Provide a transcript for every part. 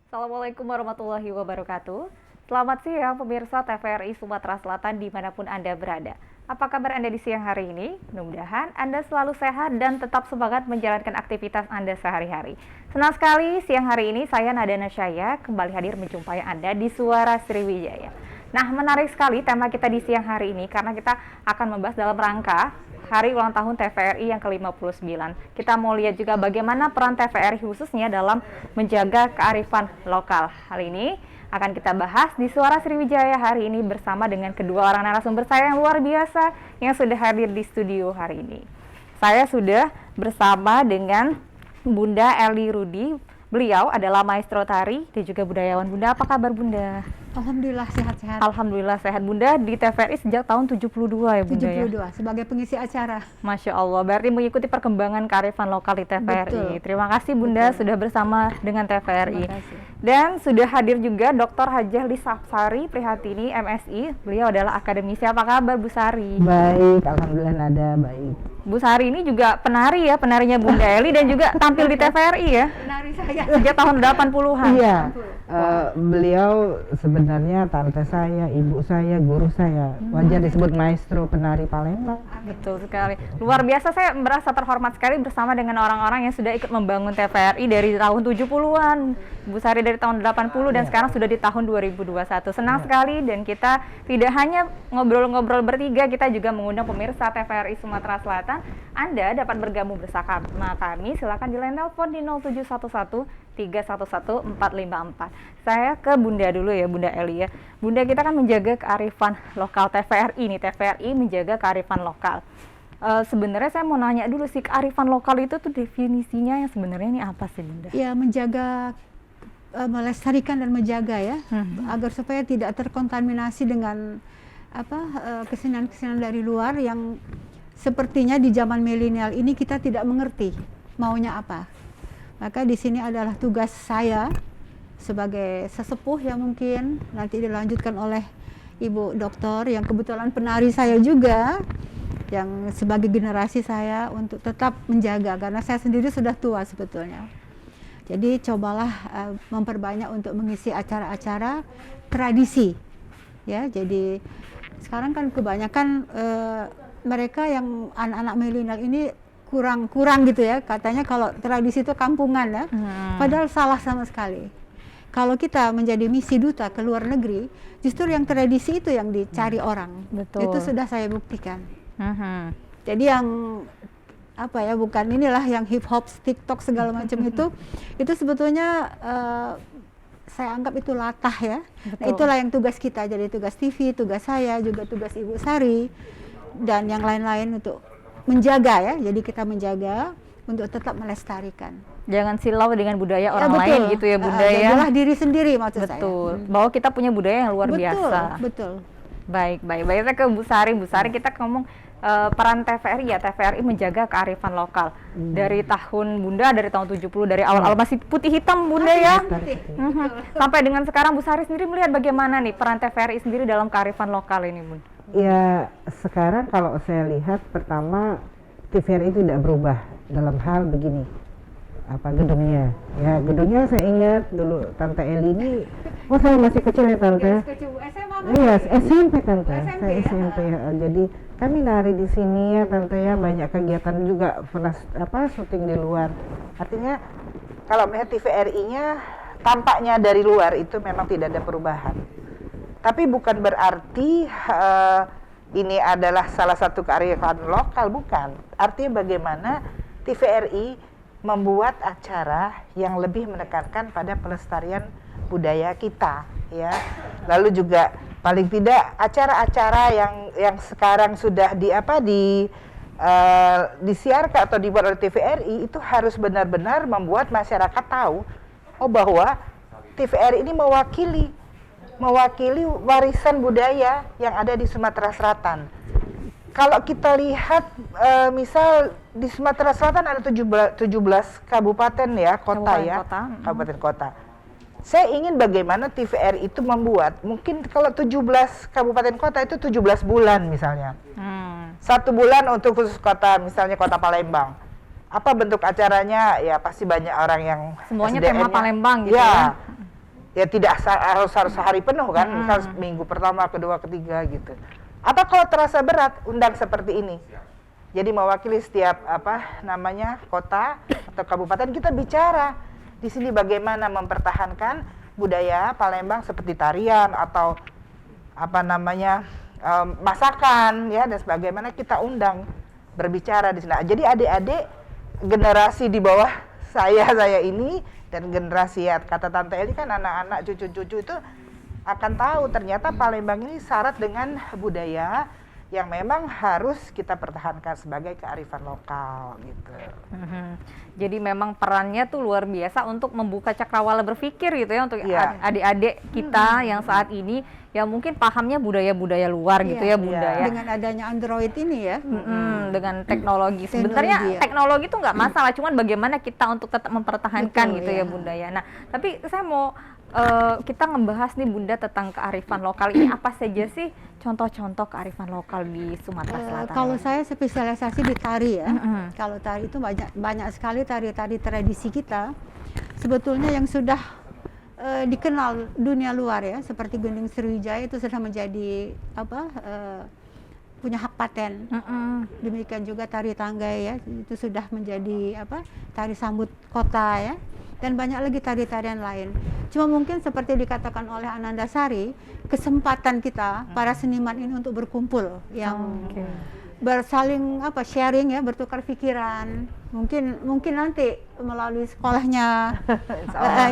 Assalamualaikum warahmatullahi wabarakatuh. Selamat siang pemirsa TVRI Sumatera Selatan dimanapun Anda berada. Apa kabar Anda di siang hari ini? Mudah-mudahan Anda selalu sehat dan tetap semangat menjalankan aktivitas Anda sehari-hari. Senang sekali siang hari ini saya Nada Nasyaya kembali hadir menjumpai Anda di Suara Sriwijaya. Nah, menarik sekali tema kita di siang hari ini karena kita akan membahas dalam rangka Hari Ulang Tahun TVRI yang ke-59. Kita mau lihat juga bagaimana peran TVRI khususnya dalam menjaga kearifan lokal. Hal ini akan kita bahas di Suara Sriwijaya hari ini bersama dengan kedua orang narasumber saya yang luar biasa yang sudah hadir di studio hari ini. Saya sudah bersama dengan Bunda Eli Rudi. Beliau adalah maestro tari dan juga budayawan. Bunda, apa kabar Bunda? Alhamdulillah sehat-sehat. Alhamdulillah sehat. Bunda di TVRI sejak tahun 72 ya Bunda 72 ya? sebagai pengisi acara. Masya Allah, berarti mengikuti perkembangan kearifan lokal di TVRI. Betul. Terima kasih Bunda Betul. sudah bersama dengan TVRI. Terima kasih. Dan sudah hadir juga Dr. Hajah Lisafsari Prihatini MSI. Beliau adalah akademisi. Apa kabar Bu Sari? Baik, alhamdulillah Nada baik. Bu Sari ini juga penari ya, penarinya Bunda Eli dan juga tampil di TVRI ya? Penari saya. Sejak tahun 80-an. Iya, beliau sebenarnya tante saya, ibu saya, guru saya. Wajar disebut maestro penari Palembang. Betul sekali. Luar biasa, saya merasa terhormat sekali bersama dengan orang-orang yang sudah ikut membangun TVRI dari tahun 70-an. Bu Sari dari tahun 80 dan sekarang sudah di tahun 2021. Senang sekali dan kita tidak hanya ngobrol-ngobrol bertiga, kita juga mengundang pemirsa TVRI Sumatera Selatan. Anda dapat bergabung bersama kami, silakan di line telepon di 0711 311 454. Saya ke Bunda dulu ya, Bunda Eli ya. Bunda, kita kan menjaga kearifan lokal TVRI nih, TVRI menjaga kearifan lokal. Sebenarnya saya mau nanya dulu sih, kearifan lokal itu tuh definisinya yang sebenarnya ini apa sih Bunda? Ya, menjaga, melestarikan dan menjaga ya, agar supaya tidak terkontaminasi dengan kesenian-kesenian dari luar yang sepertinya di zaman milenial ini kita tidak mengerti maunya apa. Maka di sini adalah tugas saya sebagai sesepuh yang mungkin nanti dilanjutkan oleh Ibu Doktor yang kebetulan penari saya juga, yang sebagai generasi saya untuk tetap menjaga karena saya sendiri sudah tua sebetulnya. Jadi cobalah memperbanyak untuk mengisi acara-acara tradisi. Ya, jadi sekarang kan kebanyakan mereka yang anak-anak milenial ini kurang gitu ya, katanya kalau tradisi itu kampungan ya, padahal salah sama sekali. Kalau kita menjadi misi duta ke luar negeri, justru yang tradisi itu yang dicari orang. Betul. Itu sudah saya buktikan. Jadi yang bukan inilah yang hip hop, TikTok segala macam itu sebetulnya saya anggap itu latah ya. Nah, itulah yang tugas kita, jadi tugas TV, tugas saya, juga tugas Ibu Sari dan yang lain-lain untuk menjaga ya. Jadi kita menjaga untuk tetap melestarikan. Jangan silau dengan budaya orang lain gitu ya Bunda ya. Jadilah diri sendiri maksud saya. Betul. Bahwa kita punya budaya yang luar biasa. Betul. Baik. Saya ke Bu Sari. Bu Sari, kita ngomong peran TVRI ya. TVRI menjaga kearifan lokal. Dari tahun Bunda, dari tahun 70, dari awal-awal masih putih hitam Bunda ya. Sampai dengan sekarang Bu Sari sendiri melihat bagaimana nih peran TVRI sendiri dalam kearifan lokal ini Bun? Ya, sekarang kalau saya lihat pertama TVRI itu tidak berubah dalam hal begini. Gedungnya. Ya, gedungnya saya ingat dulu Tante Eli ini, saya masih kecil ya Tante. Iya, SMP Tante. Saya SMP ya. Jadi kami nari di sini ya Tante ya, banyak kegiatan juga pernah syuting di luar. Artinya kalau melihat TVRI-nya tampaknya dari luar itu memang tidak ada perubahan. Tapi bukan berarti ini adalah salah satu kearifan lokal, bukan. Artinya bagaimana TVRI membuat acara yang lebih menekankan pada pelestarian budaya kita, ya. Lalu juga paling tidak acara-acara yang sekarang sudah disiarkan atau dibuat oleh TVRI itu harus benar-benar membuat masyarakat tahu bahwa TVRI ini mewakili warisan budaya yang ada di Sumatera Selatan. Kalau kita lihat misal di Sumatera Selatan ada 17 kabupaten ya, kabupaten kota. Saya ingin bagaimana TVRI itu membuat, mungkin kalau 17 kabupaten kota itu 17 bulan misalnya. 1 bulan untuk khusus kota, misalnya kota Palembang. Apa bentuk acaranya? Ya pasti banyak orang yang semuanya tema Palembang gitu ya. Ya tidak harus hari penuh kan, misal minggu pertama, kedua, ketiga gitu. Atau kalau terasa berat, undang seperti ini. Jadi mewakili setiap kota atau kabupaten, kita bicara di sini bagaimana mempertahankan budaya Palembang seperti tarian atau masakan ya, dan sebagaimana kita undang berbicara di sini. Jadi adik-adik generasi di bawah saya ini dan generasi kata Tante Eli kan anak-anak cucu-cucu itu akan tahu ternyata Palembang ini syarat dengan budaya yang memang harus kita pertahankan sebagai kearifan lokal gitu. Jadi memang perannya tuh luar biasa untuk membuka cakrawala berpikir gitu ya, untuk adik-adik kita yang saat ini yang mungkin pahamnya budaya-budaya luar gitu ya Bunda ya. Dengan adanya Android ini ya. Dengan teknologi. Sebenarnya teknologi itu nggak masalah, cuman bagaimana kita untuk tetap mempertahankan gitu ya Bunda ya. Nah, tapi saya mau kita ngebahas nih Bunda tentang kearifan lokal ini, apa saja sih contoh-contoh kearifan lokal di Sumatera Selatan? Kalau saya spesialisasi di tari ya. Kalau tari itu banyak sekali tari-tari tradisi kita sebetulnya yang sudah dikenal dunia luar ya, seperti Gending Sriwijaya itu sudah menjadi punya hak paten. Demikian juga tari Tanggai ya, itu sudah menjadi tari sambut kota ya. Dan banyak lagi tari-tarian lain. Cuma mungkin seperti dikatakan oleh Anandasari, kesempatan kita para seniman ini untuk berkumpul yang bersaling sharing ya, bertukar pikiran. Mungkin nanti melalui sekolahnya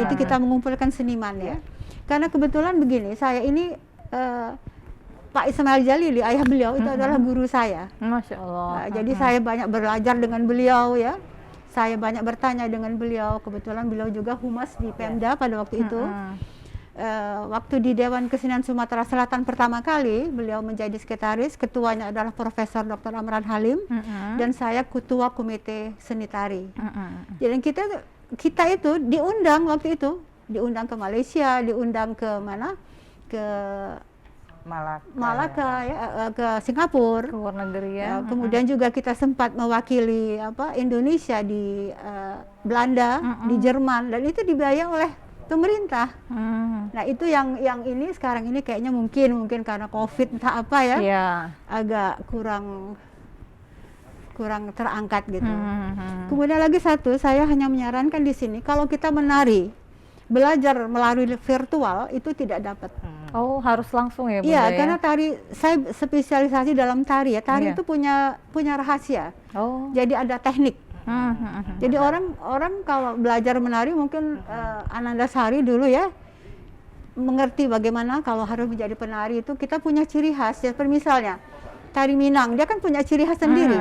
itu kita mengumpulkan seniman ya. Karena kebetulan begini, saya ini Pak Ismail Jalili, ayah beliau itu adalah guru saya. Masya Allah. Jadi saya banyak belajar dengan beliau ya. Saya banyak bertanya dengan beliau. Kebetulan beliau juga humas di Pemda pada waktu itu. Waktu di Dewan Kesenian Sumatera Selatan pertama kali, beliau menjadi sekretaris. Ketuanya adalah Profesor Dr. Amran Halim, dan saya ketua komite seni tari. Jadi kita itu diundang waktu itu, diundang ke Malaysia, diundang ke mana? Ke Malaka ya, ke Singapura, ke luar negeri ya. Kemudian juga kita sempat mewakili Indonesia di Belanda, di Jerman, dan itu dibiayai oleh pemerintah. Nah itu yang ini sekarang ini kayaknya mungkin karena COVID entah apa ya, agak kurang terangkat gitu. Kemudian lagi satu, saya hanya menyarankan di sini kalau kita menari, belajar melalui virtual itu tidak dapat. Oh, harus langsung ya Bunda? Iya, karena tari, saya spesialisasi dalam tari ya. Tari itu punya rahasia. Jadi ada teknik. Jadi orang kalau belajar menari mungkin Anandasari dulu ya mengerti bagaimana kalau harus menjadi penari itu kita punya ciri khas. Ya, misalnya tari Minang, dia kan punya ciri khas sendiri.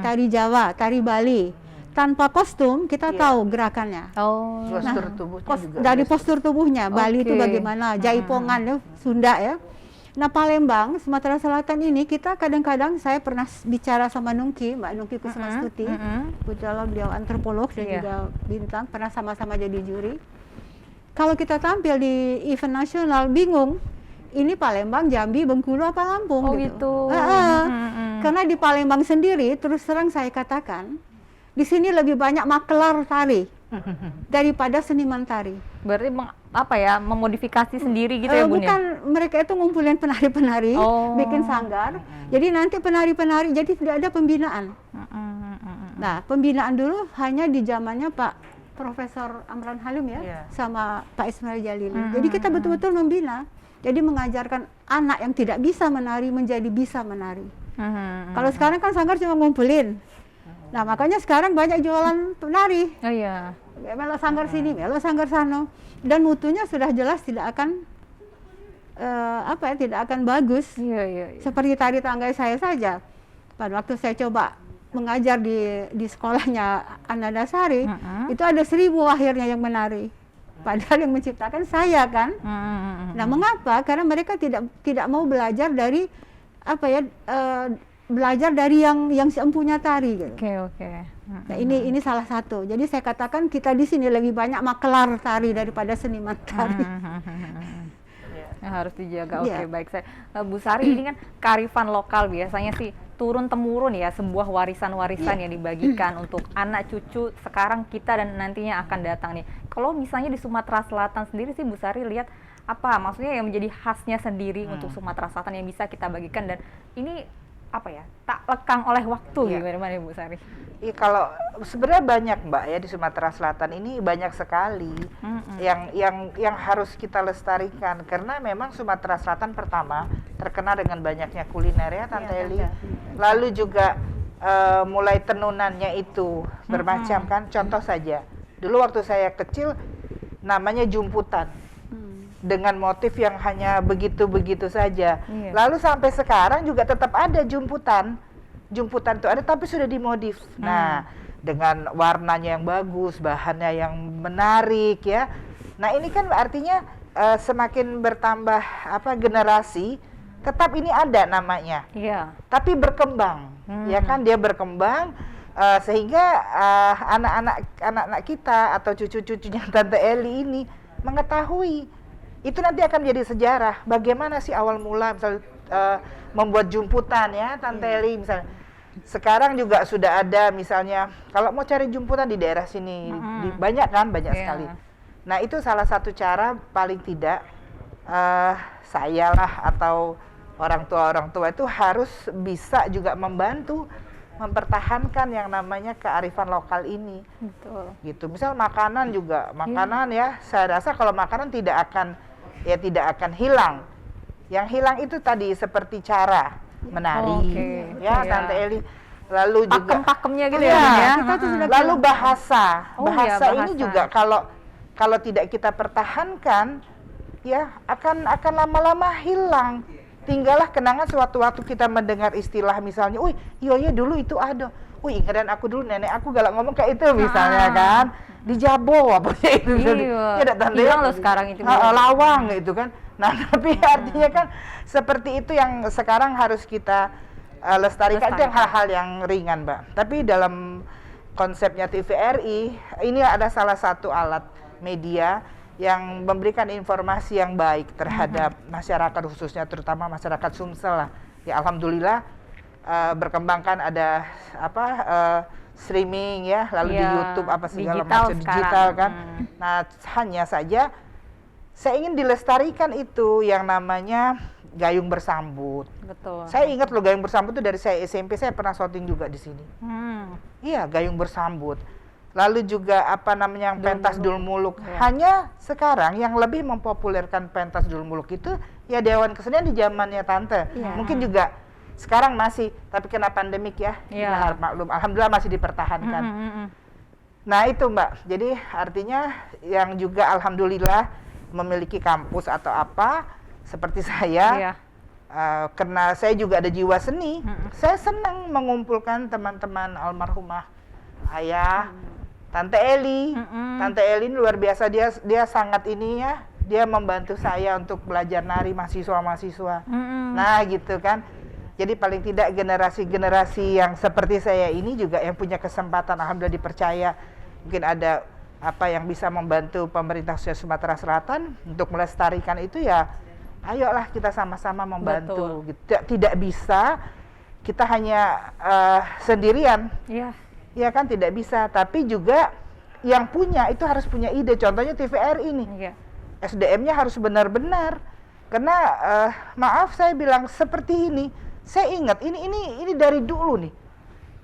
Tari Jawa, tari Bali. Tanpa kostum kita tahu gerakannya. Postur tubuhnya juga. Dari postur tubuhnya, Bali itu bagaimana, Jaipongan ya, Sunda ya. Nah Palembang, Sumatera Selatan ini kita kadang-kadang, saya pernah bicara sama Mbak Nungki Kusmastuti, kebetulan beliau antropolog dan juga bintang, pernah sama-sama jadi juri. Kalau kita tampil di event nasional bingung, ini Palembang, Jambi, Bengkulu apa Lampung gitu. Karena di Palembang sendiri, terus terang saya katakan, di sini lebih banyak makelar tari daripada seniman tari. Berarti memodifikasi sendiri gitu ya Bun? Bukan, mereka itu ngumpulin penari-penari, bikin sanggar. Jadi nanti penari-penari, jadi tidak ada pembinaan. Nah, pembinaan dulu hanya di zamannya Pak Profesor Amran Halim ya, sama Pak Ismail Jalili. Jadi kita betul-betul membina. Jadi mengajarkan anak yang tidak bisa menari menjadi bisa menari. Kalau sekarang kan sanggar cuma ngumpulin. Nah makanya sekarang banyak jualan penari. Melo sanggar sini, melo sanggar sana, dan mutunya sudah jelas tidak akan tidak akan bagus. Seperti tari Tanggai saya saja. Pada waktu saya coba mengajar di sekolahnya Anandasari, itu ada 1.000 akhirnya yang menari. Padahal yang menciptakan saya kan. Nah mengapa? Karena mereka tidak mau belajar dari belajar dari yang seempunya tari gitu. Nah, ini salah satu. Jadi saya katakan kita di sini lebih banyak makelar tari daripada seniman tari. Yang harus dijaga. Baik. Bu Sari, ini kan kearifan lokal biasanya sih turun temurun ya, sebuah warisan-warisan yang dibagikan untuk anak cucu sekarang kita dan nantinya akan datang nih. Kalau misalnya di Sumatera Selatan sendiri sih Bu Sari lihat apa maksudnya yang menjadi khasnya sendiri untuk Sumatera Selatan yang bisa kita bagikan dan ini apa ya, tak lekang oleh waktu gimana Bu Sari? Iya, kalau sebenarnya banyak Mbak ya di Sumatera Selatan ini banyak sekali yang harus kita lestarikan karena memang Sumatera Selatan pertama terkenal dengan banyaknya kuliner ya Tante Eli. Lalu juga mulai tenunannya itu bermacam kan. Contoh saja, dulu waktu saya kecil namanya jumputan. Dengan motif yang hanya begitu-begitu saja. Lalu sampai sekarang juga tetap ada jumputan. Jumputan itu ada tapi sudah dimodif. Nah, dengan warnanya yang bagus, bahannya yang menarik ya. Nah, ini kan artinya semakin bertambah generasi, tetap ini ada namanya. Tapi berkembang. Ya kan dia berkembang sehingga anak-anak kita atau cucu-cucunya Tante Eli ini mengetahui. Itu nanti akan menjadi sejarah. Bagaimana sih awal mula misalnya membuat jumputan ya Tante Eli misalnya. Sekarang juga sudah ada misalnya kalau mau cari jumputan di daerah sini banyak sekali. Nah itu salah satu cara paling tidak saya lah atau orang tua itu harus bisa juga membantu mempertahankan yang namanya kearifan lokal ini. Betul. Gitu. Misal makanan juga, makanan ya saya rasa kalau makanan tidak akan hilang. Yang hilang itu tadi seperti cara menari, Tante Eli. Lalu juga pakem-pakemnya gitu ya. Lalu bahasa ini bahasa. juga kalau tidak kita pertahankan, ya akan lama-lama hilang. Tinggallah kenangan suatu waktu kita mendengar istilah misalnya, iya dulu itu ada. Ingatan aku dulu nenek aku galak ngomong kayak itu misalnya kan. Di Jabo apa sih itu? Hilang loh sekarang itu. Lawang gitu kan. Nah, tapi artinya kan seperti itu yang sekarang harus kita lestarikan. Itu yang hal-hal yang ringan, Mbak. Tapi dalam konsepnya TVRI, ini ada salah satu alat media yang memberikan informasi yang baik terhadap masyarakat khususnya terutama masyarakat Sumsel lah. Ya alhamdulillah berkembangkan ada streaming ya, lalu di YouTube apa segala macam digital kan. Nah, hanya saja saya ingin dilestarikan itu yang namanya gayung bersambut. Betul. Saya ingat loh gayung bersambut itu dari saya SMP saya pernah syuting juga di sini. Iya, gayung bersambut. Lalu juga yang pentas Dulmuluk. Hanya sekarang yang lebih mempopulerkan pentas Dulmuluk itu ya Dewan Kesenian di zamannya Tante. Mungkin juga sekarang masih, tapi kena pandemik ya. Maklum, alhamdulillah masih dipertahankan. Nah itu Mbak, jadi artinya yang juga alhamdulillah memiliki kampus atau apa seperti saya. Karena saya juga ada jiwa seni, saya senang mengumpulkan teman-teman almarhumah ayah. Tante Eli, Tante Eli ini luar biasa, dia sangat ini ya, dia membantu saya untuk belajar nari mahasiswa-mahasiswa. Nah gitu kan, jadi paling tidak generasi-generasi yang seperti saya ini juga yang punya kesempatan, alhamdulillah dipercaya, mungkin ada yang bisa membantu pemerintah Sumatera Selatan untuk melestarikan itu ya, ayolah kita sama-sama membantu. Tidak bisa kita hanya sendirian. Ya kan tidak bisa, tapi juga yang punya itu harus punya ide. Contohnya TVRI ini, SDM-nya harus benar-benar. Karena maaf saya bilang seperti ini, saya ingat ini dari dulu nih.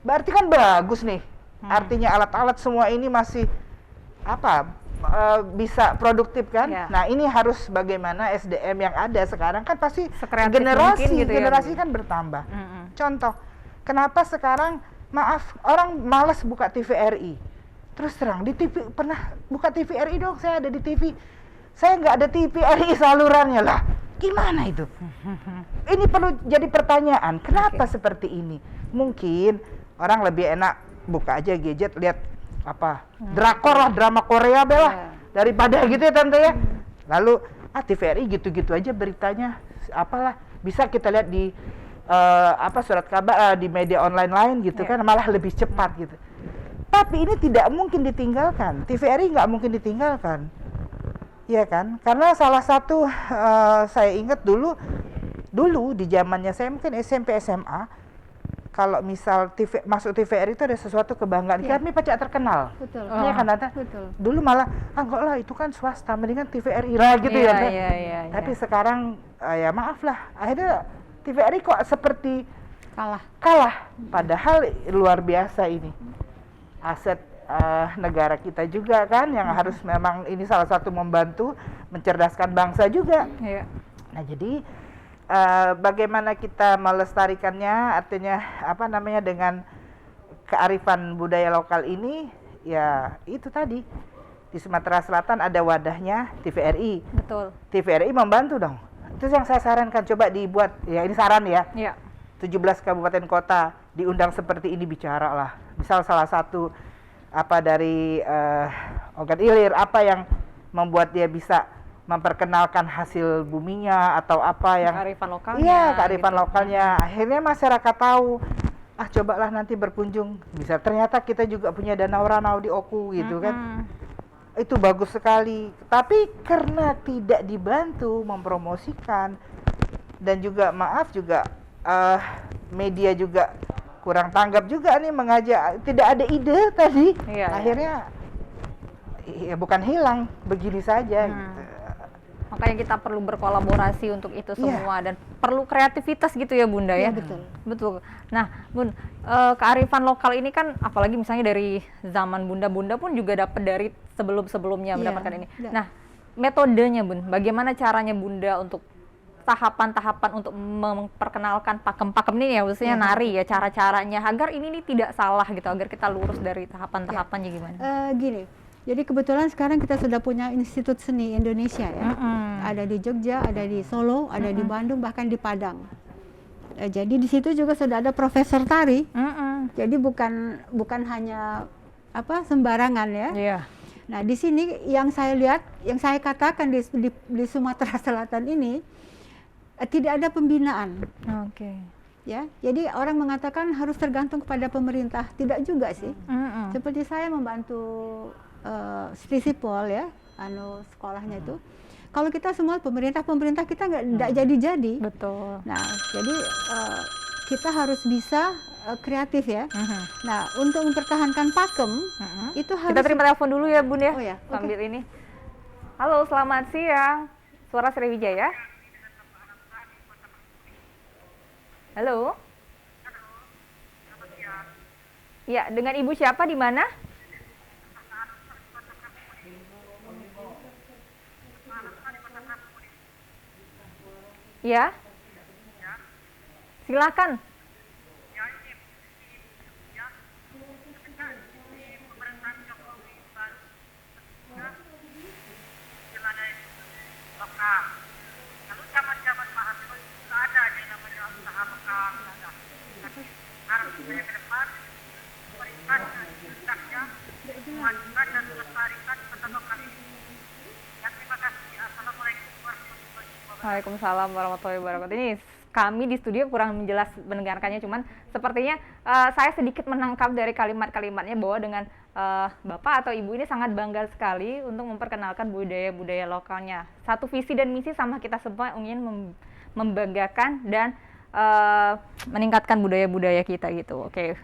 Berarti kan bagus nih. Artinya alat-alat semua ini masih bisa produktif kan? Nah ini harus bagaimana SDM yang ada sekarang kan pasti generasi kan bertambah. Contoh, kenapa sekarang maaf, orang malas buka TVRI. Terus terang, di TV pernah buka TVRI dong, saya ada di TV. Saya nggak ada TVRI salurannya lah. Gimana itu? Ini perlu jadi pertanyaan, kenapa seperti ini? Mungkin orang lebih enak buka aja gadget, lihat drakor lah, drama Korea belah. Daripada gitu ya Tante ya. Lalu, TVRI gitu-gitu aja beritanya, bisa kita lihat di surat kabar di media online lain gitu kan, malah lebih cepat gitu. Tapi ini tidak mungkin ditinggalkan. TVRI nggak mungkin ditinggalkan, ya kan? Karena salah satu saya ingat dulu di zamannya saya mungkin SMP SMA kalau misal masuk TVRI itu ada sesuatu kebanggaan. Iya. Kami pajak terkenal. Betul. Iya kan Tante? Betul. Dulu malah enggak lah itu kan swasta, mendingan TVRI lah gitu ya. Tante. Iya. Tapi sekarang ya maaf lah, akhirnya TVRI kok seperti Kalah. padahal luar biasa ini. Aset negara kita juga kan yang harus memang ini salah satu membantu mencerdaskan bangsa juga. Iya. Nah, jadi bagaimana kita melestarikannya, artinya apa namanya, dengan kearifan budaya lokal ini, ya itu tadi di Sumatera Selatan ada wadahnya TVRI. Betul. TVRI membantu dong. Itu yang saya sarankan, coba dibuat, ya ini saran ya. Iya. 17 kabupaten kota diundang seperti ini, bicara lah. Misal salah satu apa dari Ogan Ilir, apa yang membuat dia bisa memperkenalkan hasil buminya atau apa yang Kearifan lokalnya. iya, kearifan gitu. lokalnya. Akhirnya masyarakat tahu, cobalah nanti berkunjung. Bisa ternyata kita juga punya danau-danau di Oku gitu kan. Itu bagus sekali. Tapi karena tidak dibantu mempromosikan, dan juga maaf juga media juga kurang tanggap juga nih mengajak, tidak ada ide tadi. Iya, Akhirnya ya bukan hilang begitu saja gitu. Makanya kita perlu berkolaborasi untuk itu Iya. semua dan perlu kreativitas gitu ya Bunda ya. Iya, betul. Betul. Nah, Bun, kearifan lokal ini kan apalagi misalnya dari zaman Bunda pun juga dapat dari sebelum-sebelumnya Iya, mendapatkan ini. iya. Nah, metodenya Bun, bagaimana caranya Bunda untuk tahapan-tahapan untuk memperkenalkan pakem-pakem ini ya, khususnya Iya. nari ya, cara-caranya agar ini nih tidak salah gitu, agar kita lurus dari tahapan-tahapannya gimana? Gini, jadi kebetulan sekarang kita sudah punya Institut Seni Indonesia ya. Ada di Jogja, ada di Solo, ada di Bandung, bahkan di Padang. Jadi di situ juga sudah ada profesor tari. Jadi bukan hanya apa sembarangan ya. Iya. Nah di sini yang saya lihat, yang saya katakan di Sumatera Selatan ini tidak ada pembinaan. Oke. Ya, jadi orang mengatakan harus tergantung kepada pemerintah, tidak juga sih. Seperti saya membantu Stisipol ya, sekolahnya itu. Kalau kita semua pemerintah kita nggak jadi-jadi. Betul. Nah, jadi kita harus bisa kreatif ya. Nah, untuk mempertahankan pakem itu harus. Kita terima telepon dulu ya Bun ya. Oh ya, oke. Sambil ini. Halo, selamat siang. Suara Sriwijaya. Halo. Ya, dengan Ibu siapa di mana? Ya. Silakan. Lalu zaman-zaman Pak Harto itu nggak ada yang namanya usaha lokal, nggak ada. Tapi harus saya ke depan, pemerintah dan hendaknya memajukan dan melestarikan kota lokal ini. Ya, terima kasih. Assalamualaikum warahmatullahi wabarakatuh. Waalaikumsalam warahmatullahi wabarakatuh. Ini kami di studio kurang menjelas mendengarkannya, cuman sepertinya saya sedikit menangkap dari kalimat-kalimatnya bahwa dengan Bapak atau Ibu ini sangat bangga sekali untuk memperkenalkan budaya-budaya lokalnya. Satu visi dan misi sama kita semua ingin membanggakan dan meningkatkan budaya-budaya kita gitu. Oke,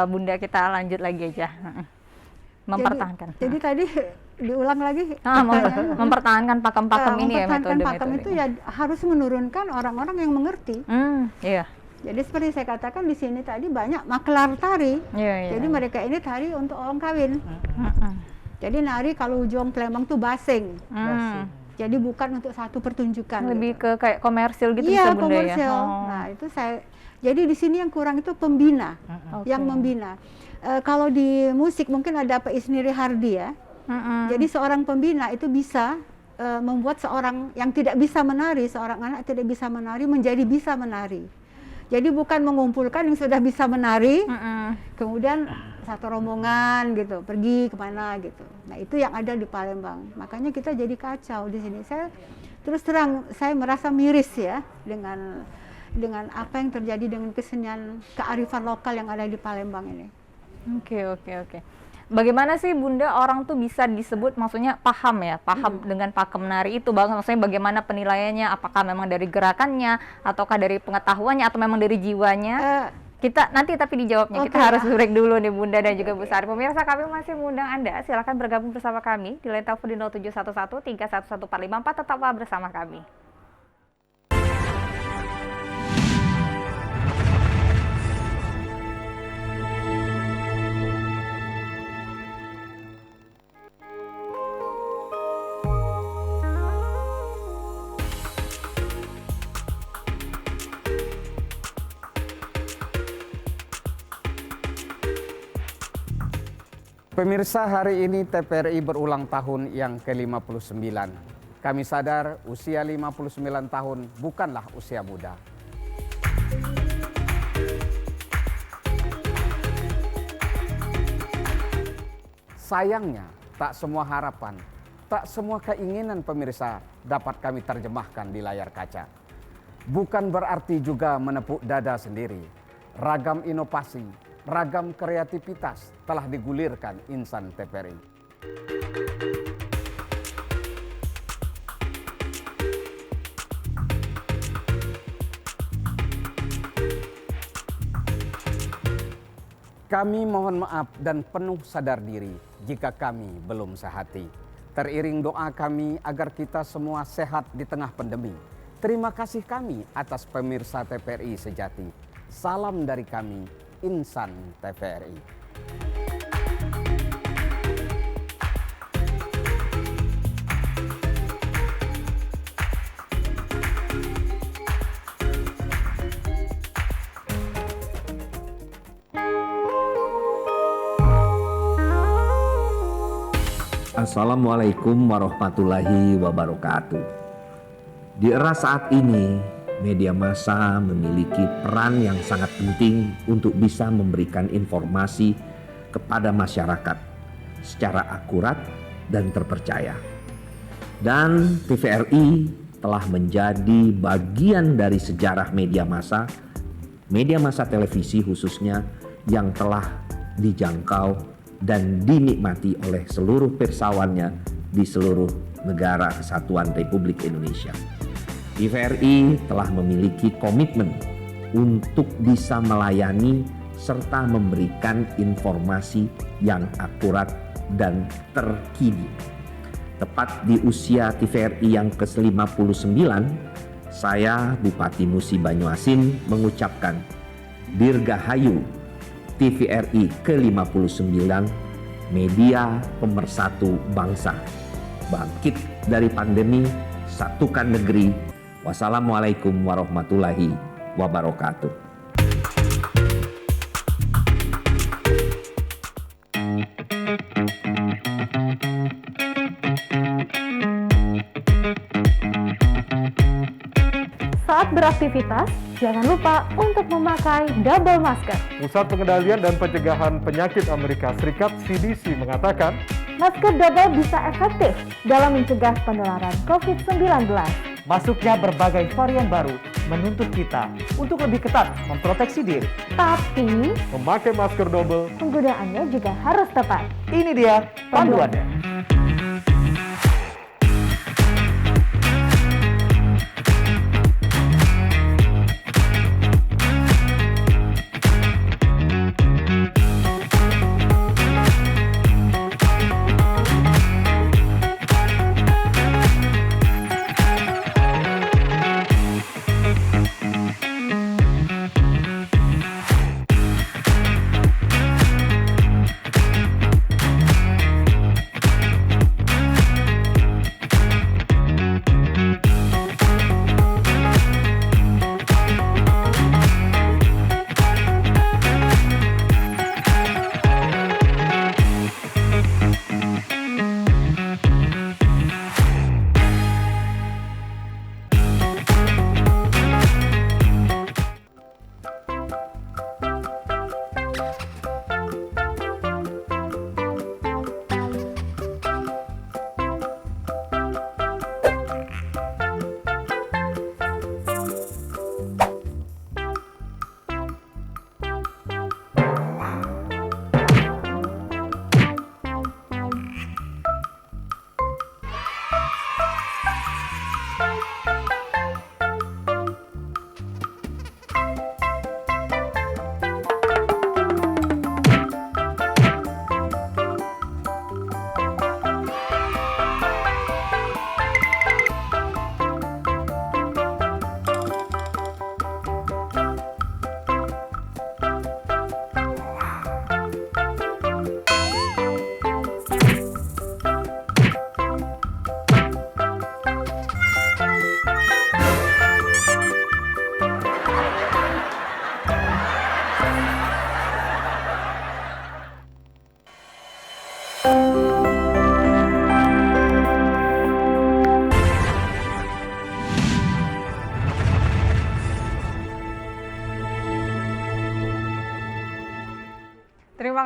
Bunda kita lanjut lagi aja. Mempertahankan. Jadi tadi diulang lagi. Mempertahankan pakem-pakem ini ya, mempertahankan metode-metode. pakem itu ya harus menurunkan orang-orang yang mengerti. Iya. Jadi seperti saya katakan di sini tadi banyak maklar tari. Iya. Jadi mereka ini tari untuk orang kawin. Jadi nari kalau ujung Palembang tuh basing. Jadi bukan untuk satu pertunjukan. Lebih gitu. ke kayak komersil gitu Iya, bisa Bunda ya. komersil. Nah, itu saya. Jadi di sini yang kurang itu pembina, yang membina. Kalau di musik mungkin ada Pak Isniri Hardi ya. Jadi seorang pembina itu bisa membuat seorang yang tidak bisa menari, seorang anak tidak bisa menari menjadi bisa menari. Jadi bukan mengumpulkan yang sudah bisa menari, kemudian satu rombongan gitu pergi kemana gitu. Nah itu yang ada di Palembang. Makanya kita jadi kacau di sini. Saya terus terang saya merasa miris ya dengan apa yang terjadi dengan kesenian kearifan lokal yang ada di Palembang ini. Oke. Bagaimana sih Bunda orang tuh bisa disebut maksudnya paham dengan pakem nari itu, maksudnya bagaimana penilaiannya, apakah memang dari gerakannya ataukah dari pengetahuannya atau memang dari jiwanya? Kita nanti tapi dijawabnya, kita Oke, harus ya. break dulu nih Bunda dan juga Bu Sari. Pemirsa, kami masih mengundang Anda, silakan bergabung bersama kami di line telepon di 0711 311454. Tetaplah bersama kami. Pemirsa, hari ini TVRI berulang tahun yang ke-59. Kami sadar usia 59 tahun bukanlah usia muda. Sayangnya, tak semua harapan, tak semua keinginan pemirsa dapat kami terjemahkan di layar kaca. Bukan berarti juga menepuk dada sendiri. Ragam inovasi, ragam kreativitas telah digulirkan insan TVRI. Kami mohon maaf dan penuh sadar diri jika kami belum sehati. Teriring doa kami agar kita semua sehat di tengah pandemi. Terima kasih kami atas pemirsa TVRI sejati. Salam dari kami, insan TVRI. Assalamualaikum warahmatullahi wabarakatuh. Di era saat ini, media massa memiliki peran yang sangat penting untuk bisa memberikan informasi kepada masyarakat secara akurat dan terpercaya. Dan TVRI telah menjadi bagian dari sejarah media massa televisi khususnya yang telah dijangkau dan dinikmati oleh seluruh pirsawannya di seluruh negara kesatuan Republik Indonesia. TVRI telah memiliki komitmen untuk bisa melayani serta memberikan informasi yang akurat dan terkini. Tepat di usia TVRI yang ke-59, saya Bupati Musi Banyuasin mengucapkan Dirgahayu TVRI ke-59, media pemersatu bangsa. Bangkit dari pandemi, satukan negeri. Wassalamualaikum warahmatullahi wabarakatuh. Saat beraktivitas, jangan lupa untuk memakai double masker. Pusat Pengendalian dan Pencegahan Penyakit Amerika Serikat (CDC) mengatakan, Masker double bisa efektif dalam mencegah penularan COVID-19. Masuknya berbagai varian baru menuntut kita untuk lebih ketat memproteksi diri. Tapi, memakai masker double penggunaannya juga harus tepat. Ini dia panduannya.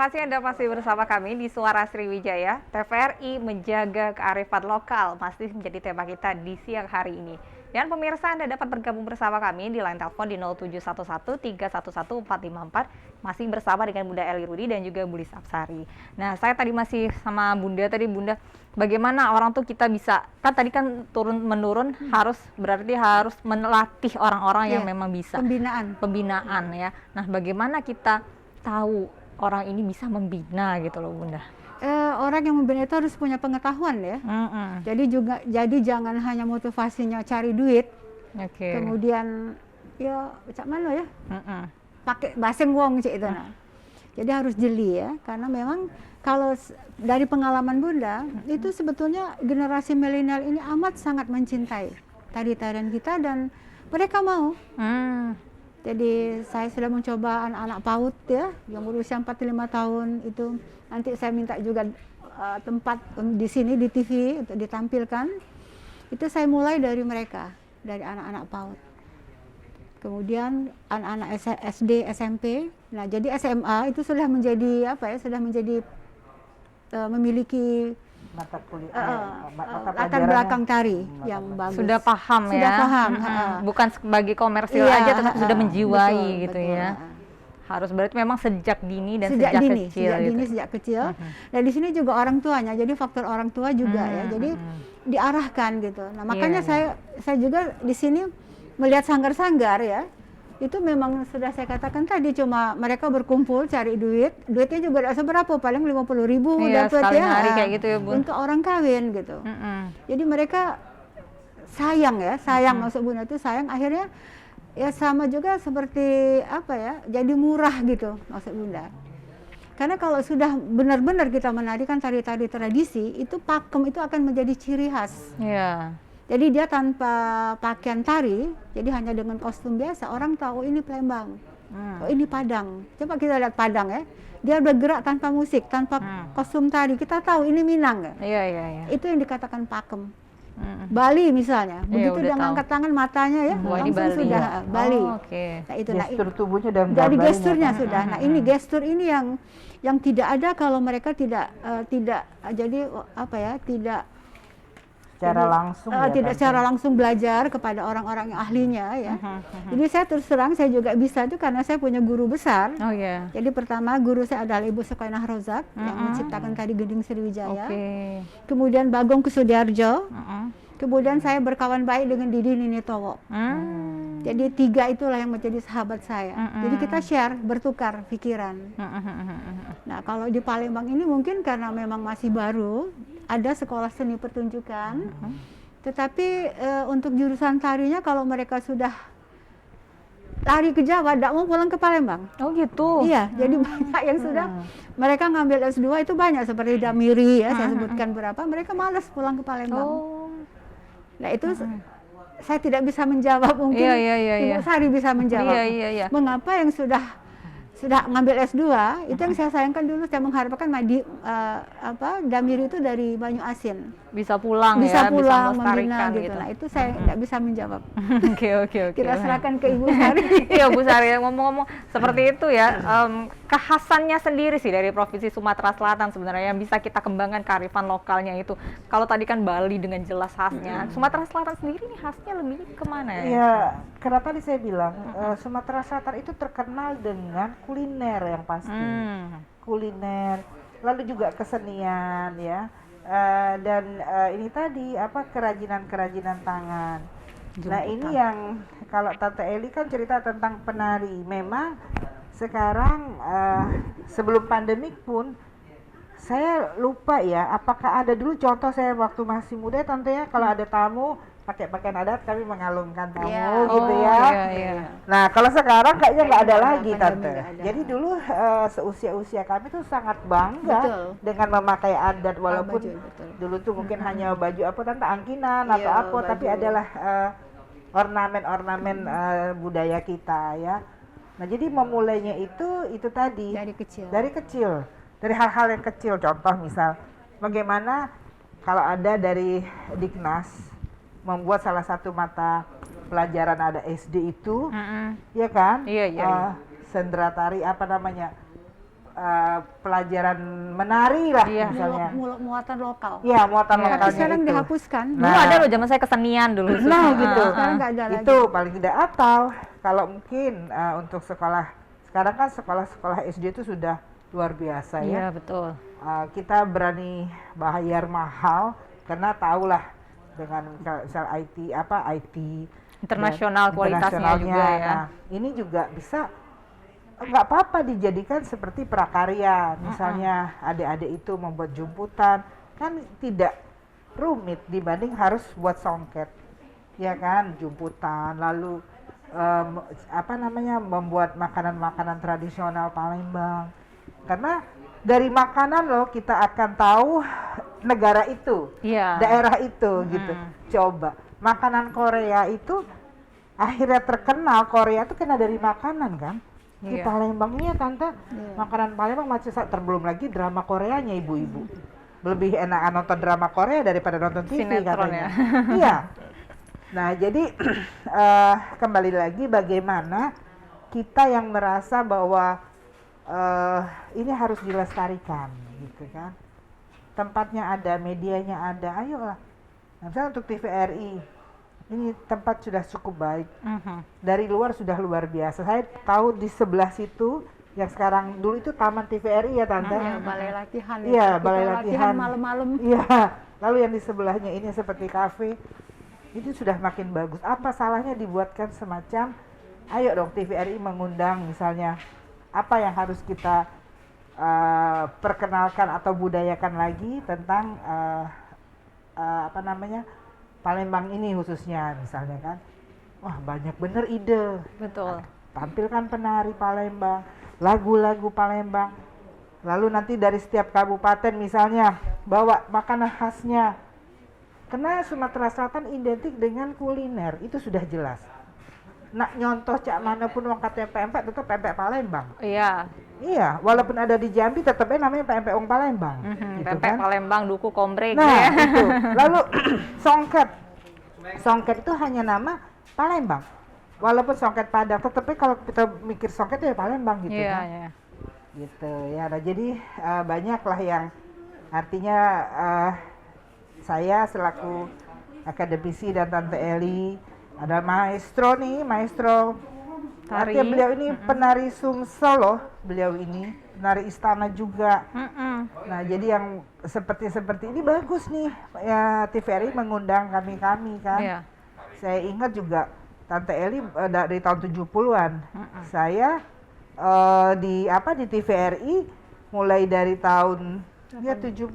kasih Anda masih bersama kami di Suara Sriwijaya. TVRI menjaga kearifan lokal masih menjadi tema kita di siang hari ini. Dan pemirsa, Anda dapat bergabung bersama kami di line telepon di 0711311454 masih bersama dengan Bunda Eli Rudi dan juga Bu Lis Apsari. Nah, saya tadi masih sama Bunda, bagaimana orang tuh kita bisa, kan tadi kan turun-menurun harus melatih orang-orang yang memang bisa. Pembinaan ya. Nah, bagaimana kita tahu orang ini bisa membina gitu loh Bunda? Orang yang membina itu harus punya pengetahuan ya. Jadi jangan hanya motivasinya cari duit. Kemudian ya cak mana ya? Pakai baseng wong cik itu nah. Jadi harus jeli ya, karena memang kalau dari pengalaman Bunda itu sebetulnya generasi milenial ini amat sangat mencintai tari-tarian kita dan mereka mau. Jadi saya sudah mencoba anak-anak PAUD ya, yang berusia 45 tahun itu. Nanti saya minta juga tempat di sini di TV untuk ditampilkan. Itu saya mulai dari mereka, dari anak-anak PAUD. Kemudian anak-anak SD, SMP. Nah, jadi SMA itu sudah menjadi memiliki mata kuliah, latar belakang tari yang bagus. Sudah paham ya. Sudah paham. Bukan sebagai komersil aja, tetapi sudah menjiwai gitu ya. Harus berarti memang sejak dini dan sejak kecil. Dan di sini juga orang tuanya. Jadi faktor orang tua juga ya. Jadi diarahkan gitu. Nah, makanya saya juga di sini melihat sanggar-sanggar ya. Itu memang sudah saya katakan tadi, cuma mereka berkumpul cari duitnya juga tidak seberapa, paling 50.000 dapat ya hari kayak gitu ya, Bu. untuk orang kawin gitu. Jadi mereka sayang maksud Bunda itu sayang, akhirnya ya sama juga seperti jadi murah gitu maksud Bunda. Karena kalau sudah benar-benar kita menarikan tari-tari tradisi, itu pakem itu akan menjadi ciri khas. Jadi dia tanpa pakaian tari, jadi hanya dengan kostum biasa, orang tahu ini Palembang, oh ini Padang. Coba kita lihat Padang ya, dia bergerak tanpa musik, tanpa kostum tari, kita tahu ini Minang. Itu yang dikatakan pakem. Bali misalnya, begitu dia ngangkat tangan matanya ya, langsung Bali. Sudah Bali. Nah itu gestur tubuhnya dan jadi gesturnya sudah. Nah ini gestur ini yang tidak ada kalau mereka tidak secara langsung belajar kepada orang-orang yang ahlinya ya. Jadi saya terus terang saya juga bisa itu karena saya punya guru besar. Jadi pertama guru saya adalah Ibu Sukainah Rozak yang menciptakan tari Gending Sriwijaya. Kemudian Bagong Kusudiarjo. Kemudian saya berkawan baik dengan Didi Ninitowo. Jadi 3 itulah yang menjadi sahabat saya. Jadi kita share, bertukar pikiran. Nah kalau di Palembang ini mungkin karena memang masih baru, ada sekolah seni pertunjukan, tetapi untuk jurusan tarinya kalau mereka sudah lari ke Jawa, tidak mau pulang ke Palembang. Oh gitu? Iya, jadi banyak yang sudah mereka ngambil S2 itu banyak, seperti Damiri ya, saya sebutkan berapa, mereka malas pulang ke Palembang. Nah itu saya tidak bisa menjawab, mungkin Ibu Sari bisa menjawab. Mengapa yang sudah ngambil S2 itu yang saya sayangkan dulu, saya mengharapkan Damiri itu dari Banyu Asin bisa pulang bisa membina gitu. Nah itu saya tidak bisa menjawab. Oke. Kita serahkan ke Ibu Sari. Iya Bu Sari, ngomong-ngomong seperti itu ya, kekhasannya sendiri sih dari Provinsi Sumatera Selatan sebenarnya yang bisa kita kembangkan kearifan lokalnya itu. Kalau tadi kan Bali dengan jelas khasnya, Sumatera Selatan sendiri nih khasnya lebih kemana ya? Ya, karena tadi saya bilang Sumatera Selatan itu terkenal dengan kuliner yang pasti, kuliner, lalu juga kesenian ya. Dan ini tadi kerajinan tangan. Nah ini yang kalau Tante Eli kan cerita tentang penari. Memang sekarang sebelum pandemik pun saya lupa ya, apakah ada dulu contoh saya waktu masih muda Tante ya, kalau ada tamu pakai pakaian adat kami mengalungkan tamu gitu ya. Nah kalau sekarang kayaknya nggak ada lagi Tante. Jadi dulu seusia kami tuh sangat bangga dengan memakai adat, walaupun dulu tuh mungkin hanya baju Tante angkinan atau apa, tapi adalah ornamen budaya kita ya. Nah jadi memulainya itu tadi dari kecil, dari hal-hal yang kecil. Contoh misal bagaimana kalau ada dari Diknas membuat salah satu mata pelajaran ada SD itu, ya kan? Sendra tari pelajaran menari lah misalnya. Muatan lokal. Iya, muatan Iya. lokalnya Tapi sekarang itu. dihapuskan. Dulu ada loh zaman saya kesenian dulu. Nah, gitu. Sekarang nggak ada lagi. Itu paling tidak, atau kalau mungkin untuk sekolah, sekarang kan sekolah-sekolah SD itu sudah luar biasa Iya, ya. betul. Kita berani bayar mahal karena tahulah dengan misal IT Internasional dan kualitasnya internasionalnya. juga ya. Nah, ini juga bisa nggak apa-apa dijadikan seperti prakarya. Misalnya adik-adik itu membuat jumputan, kan tidak rumit dibanding harus buat songket, ya kan, jumputan, lalu membuat makanan-makanan tradisional Palembang. Karena dari makanan loh kita akan tahu negara itu, Iya. daerah itu gitu. Coba makanan Korea itu akhirnya terkenal, Korea itu kena dari makanan kan. Di Iya. Palembang ini ya tante, makanan Palembang macam terbelum lagi drama Koreanya ibu-ibu. Lebih enak nonton drama Korea daripada nonton TV Sinetron katanya. ya. Iya. Nah jadi kembali lagi bagaimana kita yang merasa bahwa ini harus dilestarikan gitu kan. Tempatnya ada, medianya ada, ayolah. Nah, misalnya untuk TVRI, ini tempat sudah cukup baik. Dari luar sudah luar biasa. Saya tahu di sebelah situ, yang sekarang dulu itu Taman TVRI ya Tante. Balai latihan. Iya, Kita balai latihan. malam-malam. Iya, lalu yang di sebelahnya ini seperti kafe, itu sudah makin bagus. Apa salahnya dibuatkan semacam, ayo dong TVRI mengundang misalnya, apa yang harus kita perkenalkan atau budayakan lagi tentang Palembang ini khususnya misalnya kan. Wah banyak bener ide. Betul. Tampilkan penari Palembang, lagu-lagu Palembang. Lalu nanti dari setiap kabupaten misalnya bawa makanan khasnya. Karena Sumatera Selatan identik dengan kuliner, itu sudah jelas. Nak nyontoh cak mana pun wong katanya pempek tetap pempek Palembang. Iya. Iya, walaupun ada di Jambi tetapnya namanya pempek wong Palembang. Gitu Pempek kan? Palembang, duku kombreng Nah, ya. itu. Lalu songket. Songket itu hanya nama Palembang. Walaupun songket Padang, tetapnya kalau kita mikir songket itu ya Palembang gitu Iya, kan. iya. Gitu ya. Nah, jadi banyaklah yang artinya saya selaku akademisi dan Tante Eli ada maestro Tari. artinya beliau ini penari Sumsel loh, beliau ini penari istana juga. Nah jadi yang seperti ini bagus nih ya, TVRI mengundang kami kan. Iya. Saya ingat juga Tante Eli dari tahun 70-an saya di TVRI mulai dari tahun 70-80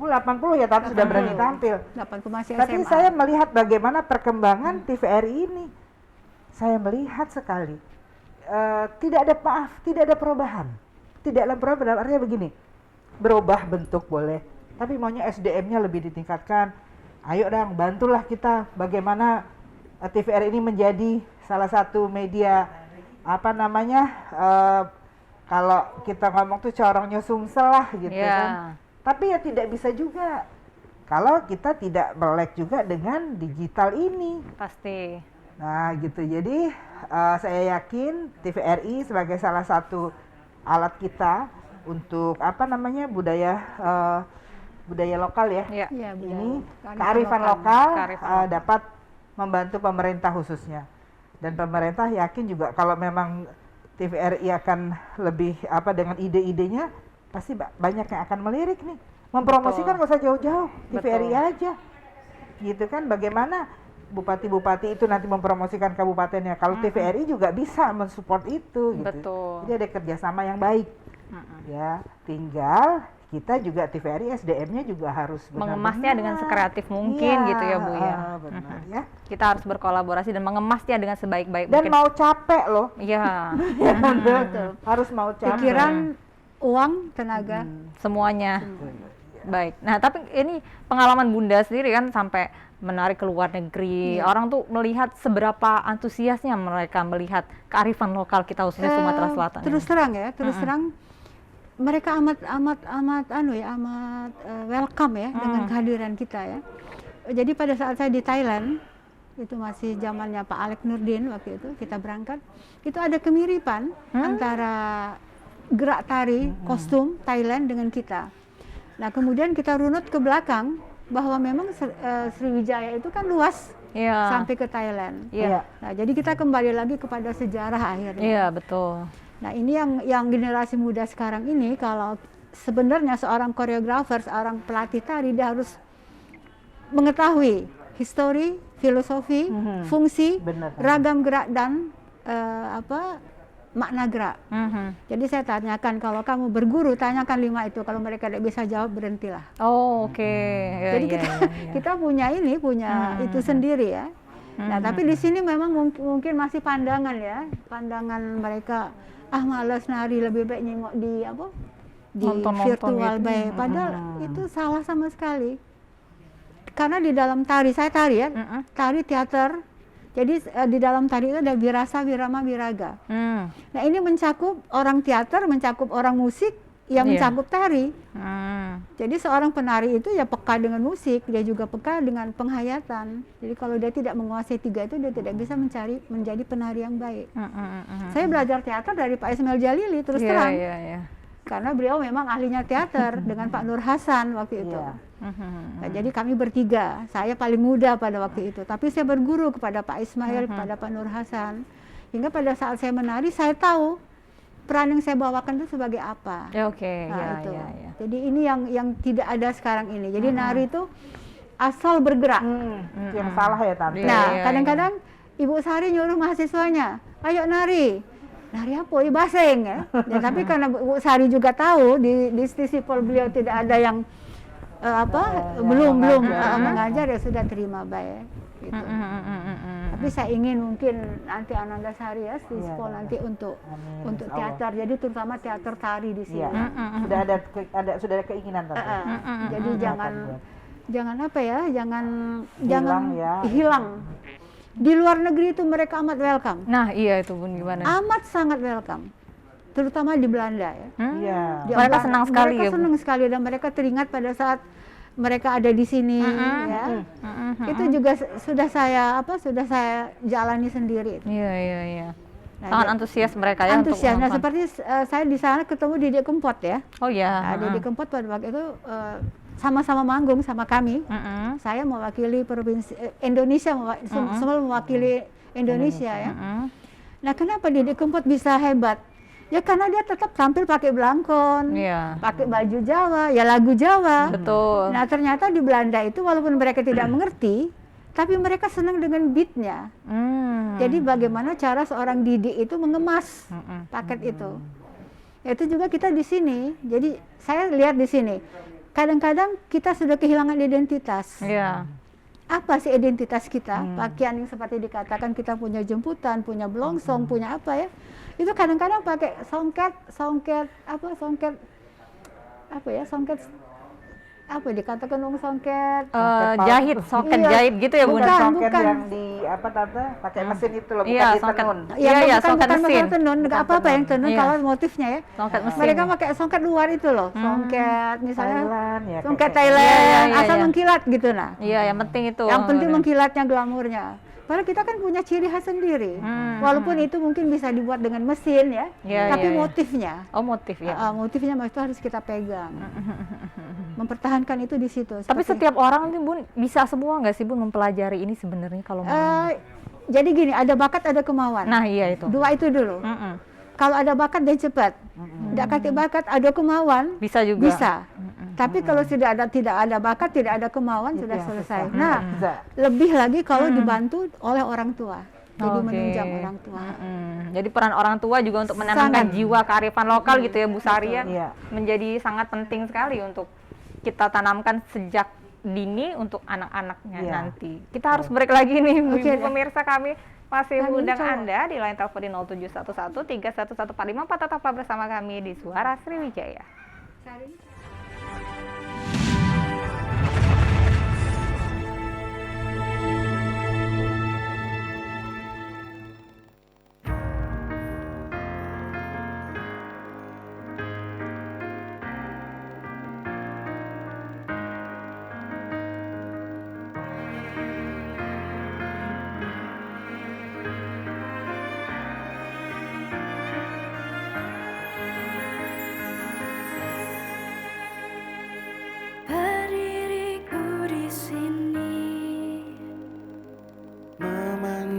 ya Tante sudah berani tampil. 80 masih Tapi SMA. saya melihat bagaimana perkembangan TVRI ini. Saya melihat sekali tidak ada perubahan. Tidak ada perubahan, artinya begini. Berubah bentuk boleh, tapi maunya SDM-nya lebih ditingkatkan. Ayo dong, bantulah kita bagaimana TVRI ini menjadi salah satu media kalau kita ngomong tuh corongnya Sumsel lah gitu kan. Tapi ya tidak bisa juga kalau kita tidak melek juga dengan digital ini. Pasti. Nah gitu, jadi saya yakin TVRI sebagai salah satu alat kita untuk budaya lokal ya. Iya. Iya, Ini budaya. kearifan lokal Kearifan lokal. dapat membantu pemerintah khususnya. Dan pemerintah yakin juga kalau memang TVRI akan lebih dengan ide-idenya, pasti banyak yang akan melirik nih. Mempromosikan nggak usah jauh-jauh, TVRI aja. Gitu kan, bagaimana bupati-bupati itu nanti mempromosikan kabupatennya. Kalau TVRI juga bisa mensupport itu gitu. Betul. Jadi ada kerjasama yang baik. Ya, tinggal kita juga TVRI SDM-nya juga harus Mengemasnya dengan sekreatif mungkin gitu ya Bu ya. Benar ya. Kita harus berkolaborasi dan mengemasnya dengan sebaik-baik Dan mungkin. mau capek loh. Iya. Ya, harus mau capek. Pikiran, uang, tenaga. Semuanya. Baik. Nah, tapi ini pengalaman Bunda sendiri kan sampai menarik ke luar negeri. Orang tuh melihat seberapa antusiasnya mereka melihat kearifan lokal kita khususnya Sumatera Selatan. Terus terang ya, terang mereka amat welcome ya dengan kehadiran kita ya. Jadi pada saat saya di Thailand, itu masih zamannya Pak Alek Nurdin waktu itu kita berangkat, itu ada kemiripan antara gerak tari, kostum Thailand dengan kita. Nah, kemudian kita runut ke belakang bahwa memang Sriwijaya itu kan luas sampai ke Thailand. Nah, jadi kita kembali lagi kepada sejarah akhirnya. Iya, betul. Nah, ini yang generasi muda sekarang ini, kalau sebenarnya seorang koreografer, seorang pelatih tari, dia harus mengetahui histori, filosofi, fungsi, ragam gerak dan makna gerak. Jadi saya tanyakan, kalau kamu berguru, tanyakan 5 itu. Kalau mereka tidak bisa jawab, berhentilah. Oh, oke. Jadi kita punya itu sendiri ya. Nah, tapi di sini memang mungkin masih pandangan ya, pandangan mereka, malas nari, lebih baik nyengok di virtual baik. Padahal itu salah sama sekali. Karena di dalam tari, saya tari ya, tari teater. Jadi di dalam tari itu ada wirasa, wirama, wiraga. Nah, ini mencakup orang teater, mencakup orang musik, yang mencakup tari. Jadi seorang penari itu ya peka dengan musik, dia juga peka dengan penghayatan. Jadi kalau dia tidak menguasai 3 itu, dia tidak bisa menjadi penari yang baik. Saya belajar teater dari Pak Ismail Jalili, terus terang. Karena beliau memang ahlinya teater dengan Pak Nur Hasan waktu itu. Nah, jadi kami bertiga, saya paling muda pada waktu itu. Tapi saya berguru kepada Pak Ismail, kepada Pak Nur Hasan. Hingga pada saat saya menari, saya tahu peran yang saya bawakan itu sebagai apa. Itu. Jadi ini yang tidak ada sekarang ini. Jadi nari itu asal bergerak. Yang salah ya Tante. Nah, kadang-kadang Ibu Sari nyuruh mahasiswanya, ayo nari. Nari apa? Baseng ya. Tapi karena Bu Sari juga tahu di sisipol beliau tidak ada yang belum mengajar, ya sudah terima baik. Gitu. Tapi saya ingin mungkin nanti Ananda Sari ya, sisipol nanti untuk teater. Jadi terutama teater tari di sini. Sudah ada keinginan Tante. Jadi jangan hilang. Di luar negeri itu mereka amat welcome. Nah, iya itu Bun, gimana? Amat sangat welcome. Terutama di Belanda ya. Mereka senang sekali ya. Mereka senang sekali, dan mereka teringat pada saat mereka ada di sini ya. Itu juga sudah saya jalani sendiri. Iya. Nah, sangat antusias mereka ya. Antusias. Nah, seperti saya di sana ketemu Didi Kempot ya. Oh iya. Didi Kempot pada waktu itu sama-sama manggung sama kami. Saya mewakili provinsi Indonesia, semua mewakili Indonesia ya. Nah, kenapa Didi Kempot bisa hebat? Ya karena dia tetap tampil pakai belangkon, pakai baju Jawa, ya lagu Jawa. Betul. Nah, ternyata di Belanda itu walaupun mereka tidak mengerti, tapi mereka senang dengan beatnya. Jadi bagaimana cara seorang Didi itu mengemas paket itu. Itu juga kita di sini. Jadi saya lihat di sini, kadang-kadang kita sudah kehilangan identitas. Apa sih identitas kita? Pakaian yang seperti dikatakan kita punya jemputan, punya blongsong, punya apa ya? Itu kadang-kadang pakai songket dikatakan songket jahit, jahit gitu ya Bun. Songket yang di Tante pakai mesin itu loh, bukan di tenun. Bukan mesin tenun, enggak apa-apa yang tenun kalau motifnya ya. Songket mesin. Mereka pakai songket luar itu loh, songket misalnya Thailand, ya, songket Thailand, asal mengkilat gitu nah. Iya, yang penting itu. Yang penting mengkilatnya, glamurnya. Padahal kita kan punya ciri khas sendiri. Walaupun itu mungkin bisa dibuat dengan mesin ya, tapi motifnya. Oh, motif ya. Motifnya itu harus kita pegang. Mempertahankan itu di situ. Tapi setiap orang nih Bun bisa semua nggak sih Bun mempelajari ini sebenarnya kalau mau? Jadi gini, ada bakat, ada kemauan. Nah, iya itu. 2 itu dulu. Kalau ada bakat dia cepat. Tidak ada bakat, ada kemauan. Bisa juga. Bisa. Tapi kalau tidak ada bakat, tidak ada kemauan, sudah selesai. Nah, lebih lagi kalau dibantu oleh orang tua. Jadi menunjang orang tua. Jadi peran orang tua juga untuk menanamkan jiwa kearifan lokal gitu ya Bu Sari ya. Menjadi sangat penting sekali untuk kita tanamkan sejak dini untuk anak-anaknya nanti. Kita harus break lagi nih Bu pemirsa, kami masih mengundang Anda di line telepon di 0711 311454. Tetaplah bersama kami di Suara Sriwijaya.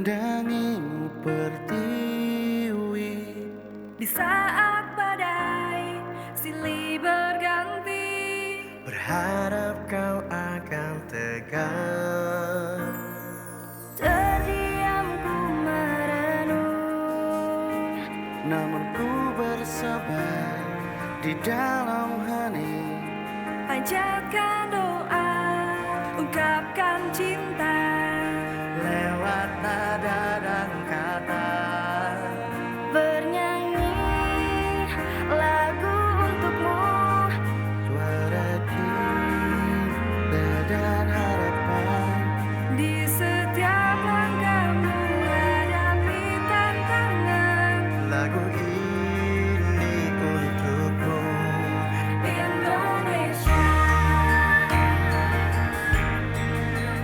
menandangimu pertiwi. Di saat badai silih berganti, berharap kau akan tegak. terdiam ku merenung, Namun ku bersabar di dalam hati. panjatkan doa, ungkapkan cinta Lewat nada dan kata, bernyanyi lagu untukmu. suara cinta dan harapan. Di setiap langkahmu hadapi tantangan, Lagu ini untukmu. Indonesia,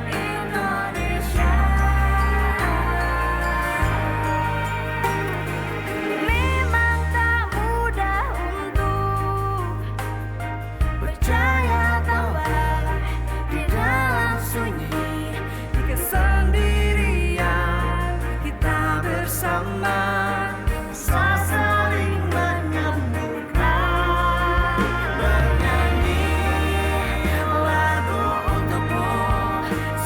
Indonesia. Memang tak mudah untuk percaya bahwa di dalam sunyi, di kesendirian, kita bersama bisa saling menyembuhkan. Bernyanyi lagu untukmu,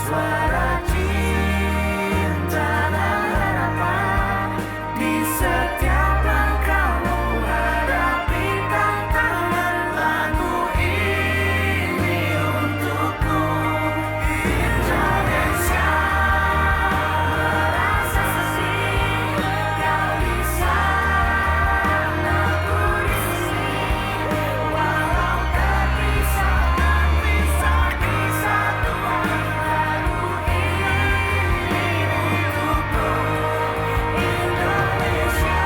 suara cinta dan harapan. Di setiap langkahmu hadapi tantangan, lagu ini untukmu. Indonesia, merasa sesih, kau di sana, aku di sini. Walau terpisah dan bisa disatukan, lagu ini untukmu. Indonesia,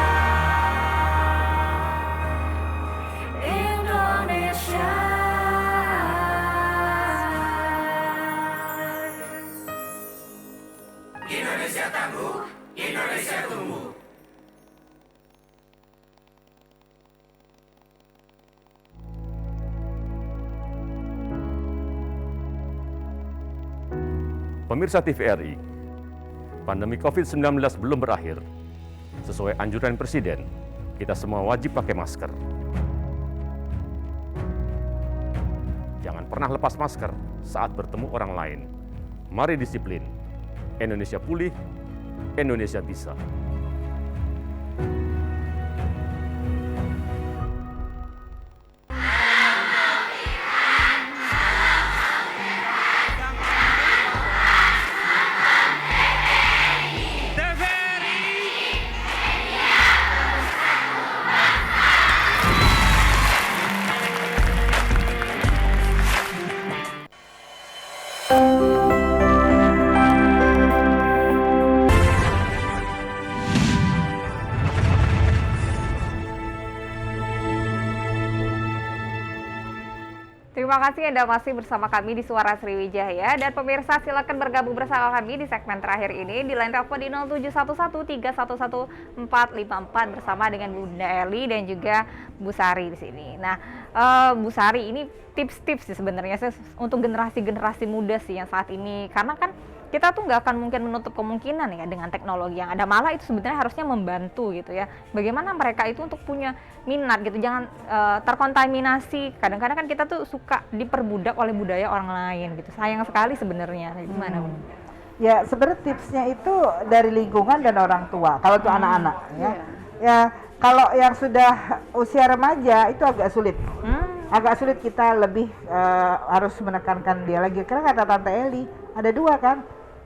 Indonesia. Indonesia tangguh, Indonesia tumbuh. Pemirsa TVRI, pandemi COVID-19 belum berakhir. Sesuai anjuran Presiden, kita semua wajib pakai masker. Jangan pernah lepas masker saat bertemu orang lain. Mari disiplin. Indonesia pulih, Indonesia bisa. Terima kasih Anda masih bersama kami di Suara Sriwijaya. Dan pemirsa, silakan bergabung bersama kami di segmen terakhir ini di line telepon di 0711311454 bersama dengan Bunda Eli dan juga Bu Sari di sini. Nah, Bu Sari, ini tips-tips sih sebenarnya untuk generasi-generasi muda sih yang saat ini, karena kan kita tuh nggak akan mungkin menutup kemungkinan ya dengan teknologi yang ada, malah itu sebenarnya harusnya membantu gitu ya. Bagaimana mereka itu untuk punya minat gitu, jangan terkontaminasi. Kadang-kadang kan kita tuh suka diperbudak oleh budaya orang lain gitu. Sayang sekali sebenarnya. Gimana, Bu? Ya, sebenarnya tipsnya itu dari lingkungan dan orang tua. Kalau itu anak-anak ya. Ya, kalau yang sudah usia remaja itu agak sulit. Agak sulit, kita lebih harus menekankan dia lagi. Karena kata Tante Eli, ada dua kan,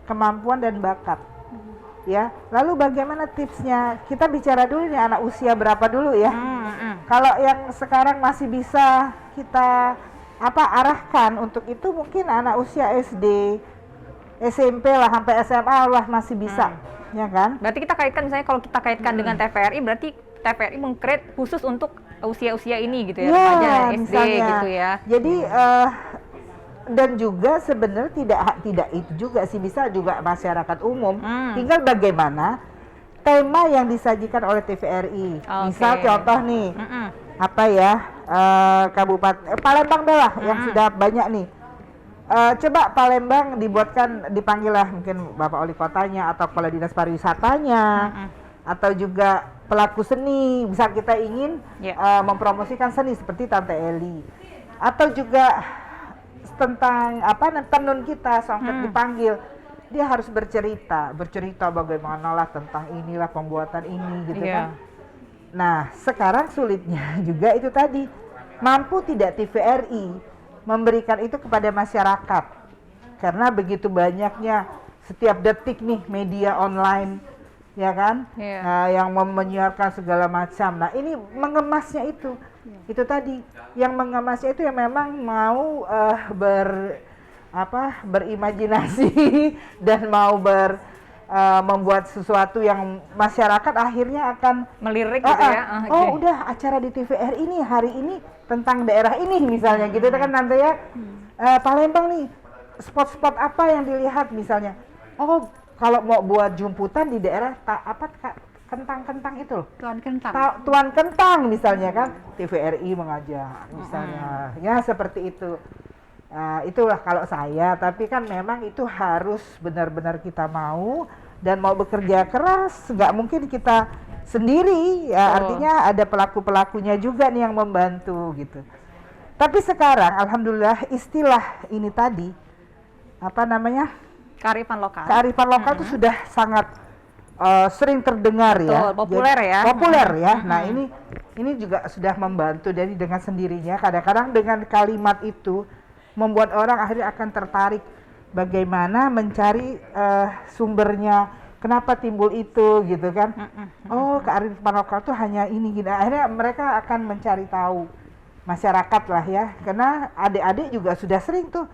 kemampuan dan bakat. Ya, lalu bagaimana tipsnya? Kita bicara dulu nih anak usia berapa dulu ya. Kalau yang sekarang masih bisa kita arahkan untuk itu, mungkin anak usia SD, SMP lah sampai SMA lah masih bisa, ya kan? Berarti kita kaitkan, misalnya kalau kita kaitkan dengan TVRI, berarti TVRI meng-create khusus untuk usia-usia ini gitu ya, remaja, SD misalnya. gitu ya. Jadi dan juga sebenarnya tidak itu juga sih, bisa juga masyarakat umum. Tinggal bagaimana tema yang disajikan oleh TVRI. Misal contoh nih, apa ya, Kabupaten Palembang dah lah yang sudah banyak nih. Coba Palembang dipanggillah mungkin Bapak Wali Kotanya atau Kepala Dinas Pariwisatanya atau juga pelaku seni, misal kita ingin mempromosikan seni seperti Tante Eli atau juga tentang tenun kita songket dipanggil, dia harus bercerita bagaimana lah tentang inilah pembuatan ini gitu kan. Nah sekarang sulitnya juga itu tadi, mampu tidak TVRI memberikan itu kepada masyarakat, karena begitu banyaknya setiap detik nih media online ya kan, yang menyiarkan segala macam. Nah ini mengemasnya itu tadi, yang mengemasnya itu yang memang mau berimajinasi dan mau membuat sesuatu yang masyarakat akhirnya akan melirik gitu ya. Udah acara di TVRI ini hari ini tentang daerah ini misalnya gitu kan nanti ya. Palembang nih spot-spot apa yang dilihat misalnya. Kalau mau buat jumputan di daerah kentang-kentang itu loh. Tuan Kentang misalnya kan, TVRI mengajak misalnya. Ya seperti itu. Itulah kalau saya, tapi kan memang itu harus benar-benar kita mau dan mau bekerja keras, nggak mungkin kita sendiri ya. Artinya ada pelaku-pelakunya juga nih yang membantu gitu. Tapi sekarang alhamdulillah istilah ini tadi kearifan lokal. Kearifan lokal itu sudah sangat sering terdengar. Betul, populer ya. Populer ya. Nah ini juga sudah membantu, jadi dengan sendirinya kadang-kadang dengan kalimat itu membuat orang akhirnya akan tertarik bagaimana mencari sumbernya, kenapa timbul itu gitu kan. Kearifan lokal tuh hanya ini gitu. Akhirnya mereka akan mencari tahu, masyarakat lah ya, karena adik-adik juga sudah sering tuh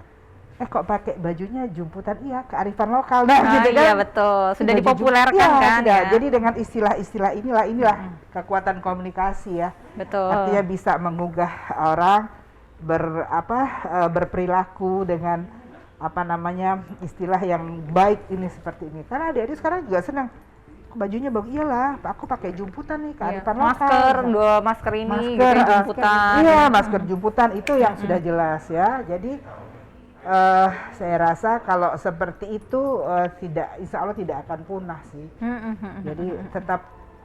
kok pakai bajunya jumputan, kearifan lokal gitu kan. Iya betul, sudah dipopulerkan kan sudah. ya. Jadi dengan istilah-istilah inilah kekuatan komunikasi ya. Betul. Artinya bisa menggugah orang berperilaku dengan istilah yang baik ini seperti ini. Karena adik-adik sekarang juga senang, bajunya bagus, iyalah aku pakai jumputan nih, kearifan lokal. Masker ini gitu, jumputan. Iya, masker jumputan itu yang sudah jelas ya. Jadi saya rasa kalau seperti itu insya Allah tidak akan punah sih. Jadi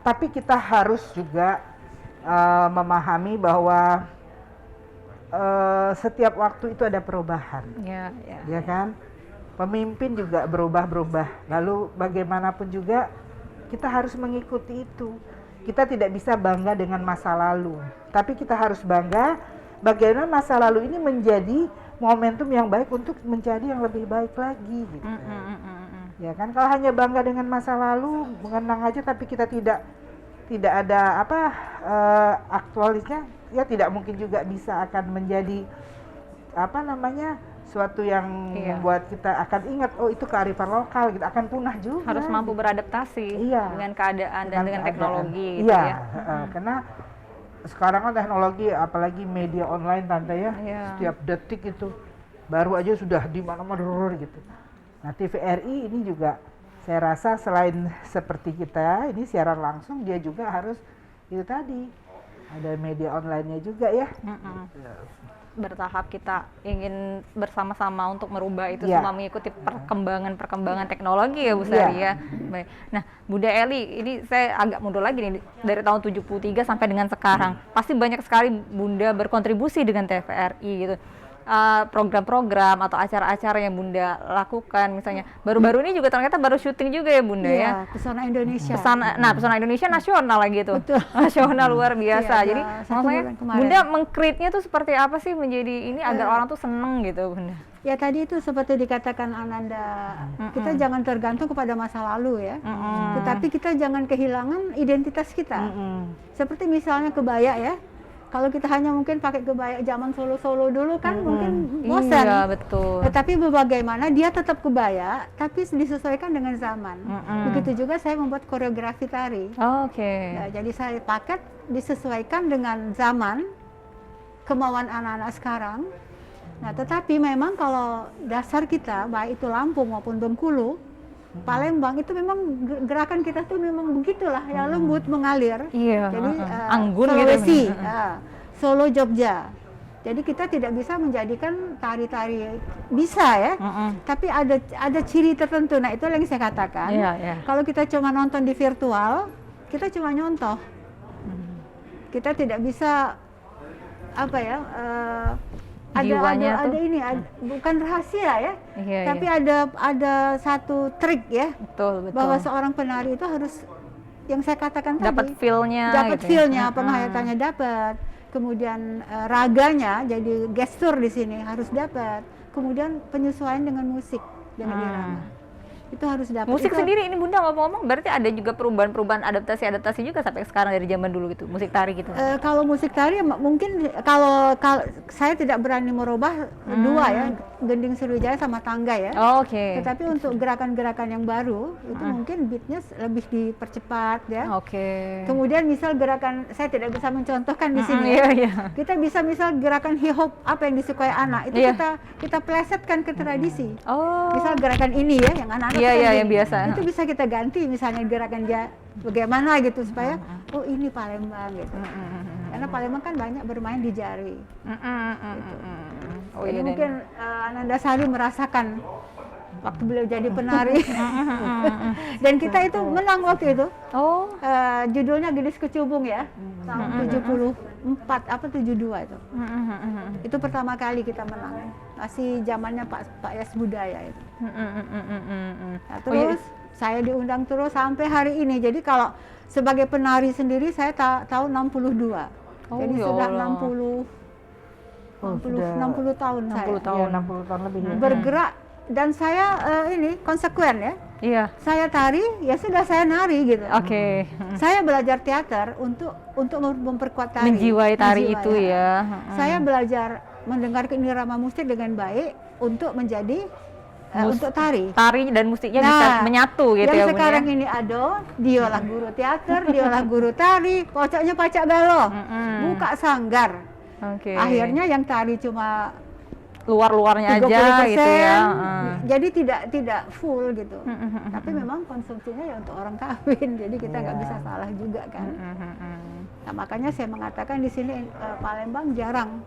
tapi kita harus juga memahami bahwa setiap waktu itu ada perubahan, ya kan? Pemimpin juga berubah-berubah. Lalu bagaimanapun juga kita harus mengikuti itu. Kita tidak bisa bangga dengan masa lalu, tapi kita harus bangga bagaimana masa lalu ini menjadi momentum yang baik untuk menjadi yang lebih baik lagi, gitu. Ya kan? Kalau hanya bangga dengan masa lalu, mengenang aja, tapi kita tidak ada aktualisnya, ya tidak mungkin juga bisa akan menjadi suatu yang membuat kita akan ingat, itu kearifan lokal gitu, akan punah juga. Harus mampu beradaptasi dengan keadaan dan dengan teknologi gitu ya. Karena sekarang kan teknologi, apalagi media online Tante ya, setiap detik itu baru aja sudah di mana-mana gitu. Nah TVRI ini juga saya rasa selain seperti kita ini siaran langsung, dia juga harus itu tadi, ada media online-nya juga ya. Bertahap kita ingin bersama-sama untuk merubah itu semua mengikuti perkembangan teknologi ya Bu Sari ya. Baik. Nah Bunda Eli, ini saya agak mundur lagi nih, dari tahun 73 sampai dengan sekarang pasti banyak sekali Bunda berkontribusi dengan TVRI gitu. Program-program atau acara-acara yang Bunda lakukan, misalnya baru-baru ini juga ternyata baru syuting juga ya Bunda ya. Pesona Indonesia. Pesona Indonesia nasional lagi itu. Nasional luar biasa. Jadi maksudnya Bunda meng-create-nya tuh seperti apa sih menjadi ini agar orang tuh seneng gitu Bunda? Ya tadi itu seperti dikatakan Ananda, kita jangan tergantung kepada masa lalu ya. Tetapi kita jangan kehilangan identitas kita. Seperti misalnya kebaya ya. Kalau kita hanya mungkin pakai kebaya zaman Solo-Solo dulu kan mungkin bosan. Iya, betul. Tetapi bagaimana dia tetap kebaya, tapi disesuaikan dengan zaman. Begitu juga saya membuat koreografi tari. Ya, jadi saya paket disesuaikan dengan zaman, kemauan anak-anak sekarang. Nah, tetapi memang kalau dasar kita, baik itu Lampung maupun Bengkulu, Palembang itu memang gerakan kita tuh memang begitulah, yang lembut mengalir. Iya. Jadi anggun Sulawesi, gitu. Solo, Jogja, Jadi kita tidak bisa menjadikan tari-tari bisa ya, tapi ada ciri tertentu. Nah itu yang saya katakan. Kalau kita cuma nonton di virtual, kita cuma nyontoh. Kita tidak bisa apa ya? Ada ini, bukan rahasia ya, tapi ada satu trik ya, betul. Bahwa seorang penari itu harus yang saya katakan dapat tadi, feel-nya, dapat feel-nya, penghayatannya dapat. Kemudian raganya, jadi gestur di sini harus dapat. Kemudian penyesuaian dengan musik, dengan irama. Itu harus dapat. Musik sendiri ini Bunda ngomong-ngomong berarti ada juga perubahan-perubahan adaptasi juga sampai sekarang dari zaman dulu gitu, musik tari gitu. Kalau musik tari mungkin kalau saya tidak berani merubah dua ya, gending Sriwijaya sama tangga ya. Oke. Tetapi untuk gerakan-gerakan yang baru itu mungkin beatnya lebih dipercepat ya. Kemudian misal gerakan, saya tidak bisa mencontohkan di sini. Kita bisa misal gerakan hip hop apa yang disukai anak itu kita plesetkan ke tradisi. Misal gerakan ini ya yang anak-anak yang biasa. Itu bisa kita ganti misalnya gerakan dia bagaimana gitu supaya oh ini Palembang gitu. Karena Palembang kan banyak bermain di jari. Gitu. Jadi mungkin Anandasari merasakan waktu beliau jadi penari. Dan kita itu menang waktu itu. Judulnya Gedis Kecubung ya. Tahun 74 apa 72 itu. Itu pertama kali kita menang. Masih zamannya Pak Yas Budaya itu. Nah, terus saya diundang terus sampai hari ini. Jadi kalau sebagai penari sendiri saya tahun 62. Jadi sudah 60 tahun saya. 60 tahun lebih. Bergerak dan saya ini konsekuen ya. Saya tari, ya sudah saya nari gitu. Saya belajar teater untuk memperkuat tari. Menjiwai tari itu ya. Saya belajar mendengarkan irama musik dengan baik untuk menjadi untuk tari. Tari dan musiknya bisa menyatu gitu ya. Yang sekarang ini diolah guru teater, diolah guru tari, pocoknya Pacak Galo, buka sanggar. Akhirnya yang tari cuma luar-luarnya aja gitu ya. Jadi tidak full gitu. Tapi memang konsumsinya ya untuk orang kawin. Jadi kita nggak bisa salah juga kan. Nah, makanya saya mengatakan di sini Palembang jarang.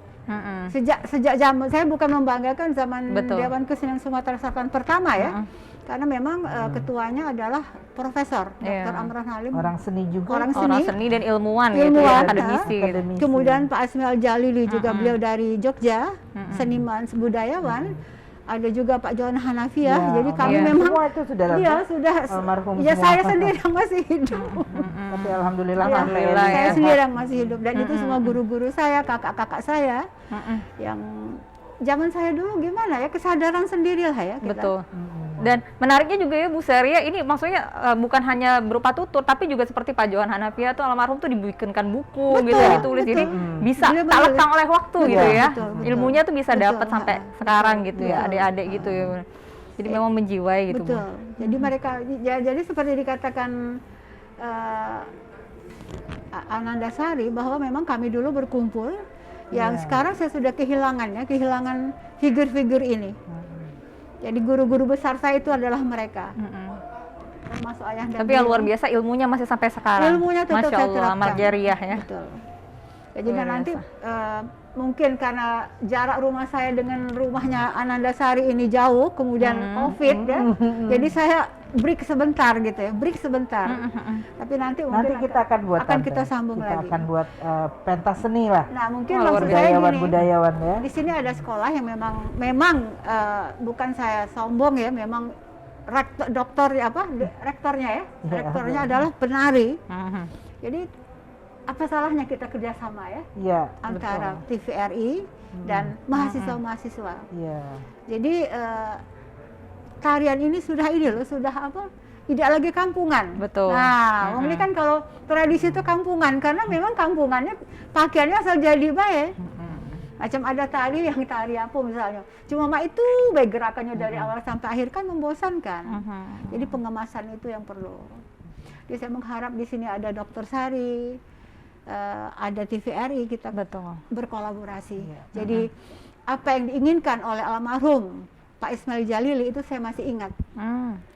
Sejak zaman saya bukan membanggakan zaman Dewan Kesenian Sumatera Selatan pertama ya. Karena memang ketuanya adalah Profesor Dr. Amran Halim. Orang seni juga. Orang seni dan ilmuwan gitu ya, akademisi. Kemudian Pak Ismail Jalili juga beliau dari Jogja, seniman budayawan. Ada juga Pak Johan Hanafiah. Jadi kami memang semua itu sudah almarhum ya saya sendiri yang masih hidup. Tapi alhamdulillah saya sendiri yang masih hidup dan itu semua guru-guru saya, kakak-kakak saya yang zaman saya dulu gimana ya, kesadaran sendiri lah ya kita. Betul. Dan menariknya juga ya Bu Seria, ini maksudnya bukan hanya berupa tutur, tapi juga seperti Pak Johan Hanafiah tuh almarhum tuh dibikinkan buku gitu, ditulis, jadi bisa tak lekang oleh waktu gitu ya. Ilmunya tuh bisa dapat sampai sekarang gitu ya, adik-adik gitu ya. Jadi memang menjiwai gitu. Betul. Jadi mereka, jadi seperti dikatakan Anandasari bahwa memang kami dulu berkumpul, yang sekarang saya sudah kehilangan figur-figur ini. Jadi guru-guru besar saya itu adalah mereka. Termasuk ayah dan tapi yang luar biasa ilmunya masih sampai sekarang. Ilmunya tetap Masya saya Allah, terapkan. amal jariah ya. Betul. Jadi nanti mungkin karena jarak rumah saya dengan rumahnya Anandasari ini jauh, kemudian COVID ya. Jadi saya break sebentar gitu ya, Tapi nanti mungkin kita akan buat kita sambung lagi. Kita akan buat pentas seni lah. Nah, mungkin maksud saya gini, budayawan ya. Di sini ada sekolah yang memang bukan saya sombong ya, memang rektornya adalah penari. Jadi apa salahnya kita kerjasama ya? Antara TVRI dan mahasiswa-mahasiswa. Jadi tarian ini sudah tidak lagi kampungan. Betul. Nah, ini kan kalau tradisi itu kampungan, karena memang kampungannya pakaiannya asal jadi baik. Macam ada tari apa misalnya, cuma itu baik gerakannya dari awal sampai akhir kan membosankan. Jadi pengemasan itu yang perlu. Jadi saya mengharap di sini ada Dr. Sari, ada TVRI, kita berkolaborasi. Jadi apa yang diinginkan oleh almarhum Pak Ismail Jalili itu saya masih ingat.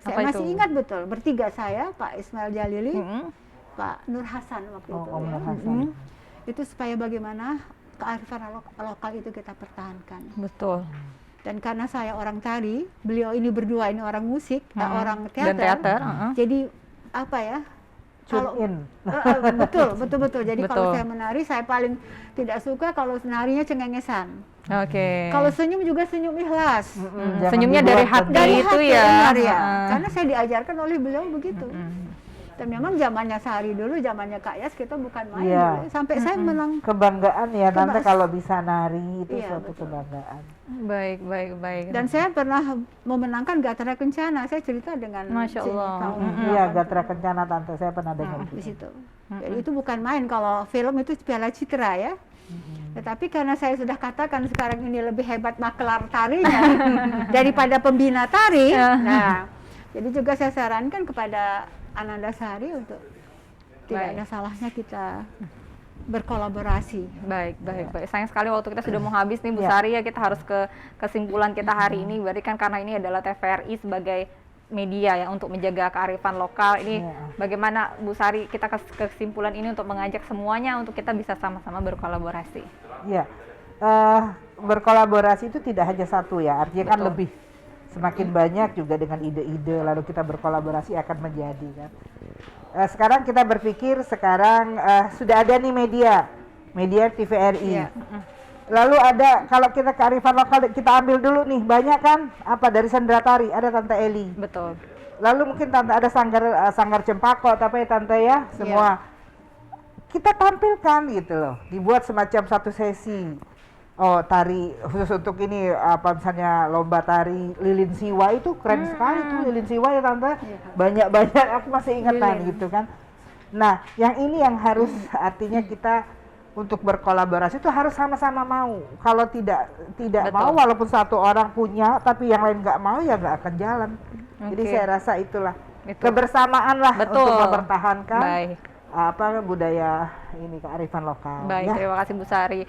Saya masih ingat betul. Bertiga saya, Pak Ismail Jalili, Pak Nur Hasan waktu itu. Nur Hasan. Itu supaya bagaimana kearifan lokal itu kita pertahankan. Betul. Dan karena saya orang tari, beliau ini berdua ini orang musik, orang teater, Dan teater, jadi apa ya? Kalau betul. Jadi kalau saya menari, saya paling tidak suka kalau narinya cengengesan. Oke. Kalau senyum juga senyum ikhlas. Senyumnya dari hati itu benar ya. Karena saya diajarkan oleh beliau begitu. Dan memang zamannya Sari dulu, zamannya Kak Yas, kita bukan main dulu. Sampai saya menang. Kebanggaan ya Tante kalau bisa nari, itu suatu kebanggaan. Baik. Dan saya pernah memenangkan Gatra Kencana. Saya cerita dengan Masya Allah. Iya, Gatra Kencana Tante, saya pernah dengar di situ. Jadi itu bukan main, kalau film itu Piala Citra ya. Tetapi karena saya sudah katakan sekarang ini lebih hebat makelar tarinya daripada pembina tari. Nah, jadi juga saya sarankan kepada Ananda Sari untuk tidak ada salahnya kita berkolaborasi. Baik. Sayang sekali waktu kita sudah mau habis nih Bu Sari ya, kita harus ke kesimpulan kita hari ini. Berarti kan karena ini adalah TVRI sebagai media ya untuk menjaga kearifan lokal ini, bagaimana Bu Sari kita ke kesimpulan ini untuk mengajak semuanya untuk kita bisa sama-sama berkolaborasi. Iya, berkolaborasi itu tidak hanya satu ya, artinya kan lebih. Semakin banyak juga dengan ide-ide, lalu kita berkolaborasi akan menjadi kan. Sekarang kita berpikir sudah ada nih media TVRI. Lalu ada, kalau kita kearifan lokal kita ambil dulu nih, banyak kan dari sendera tari, ada Tante Eli. Betul. Lalu mungkin Tante ada sanggar Cempako, tapi Tante ya semua. Kita tampilkan gitu loh, dibuat semacam satu sesi. Tari khusus untuk ini misalnya lomba tari lilin siwa, itu keren sekali tuh lilin siwa ya Tante. Banyak aku masih ingat gitu kan. Nah, yang ini yang harus artinya kita untuk berkolaborasi itu harus sama-sama mau. Kalau tidak mau, walaupun satu orang punya tapi yang lain nggak mau, ya nggak akan jalan. Jadi saya rasa itulah kebersamaan lah untuk mempertahankan budaya ini kearifan lokal. Baik, terima kasih Bu Sari.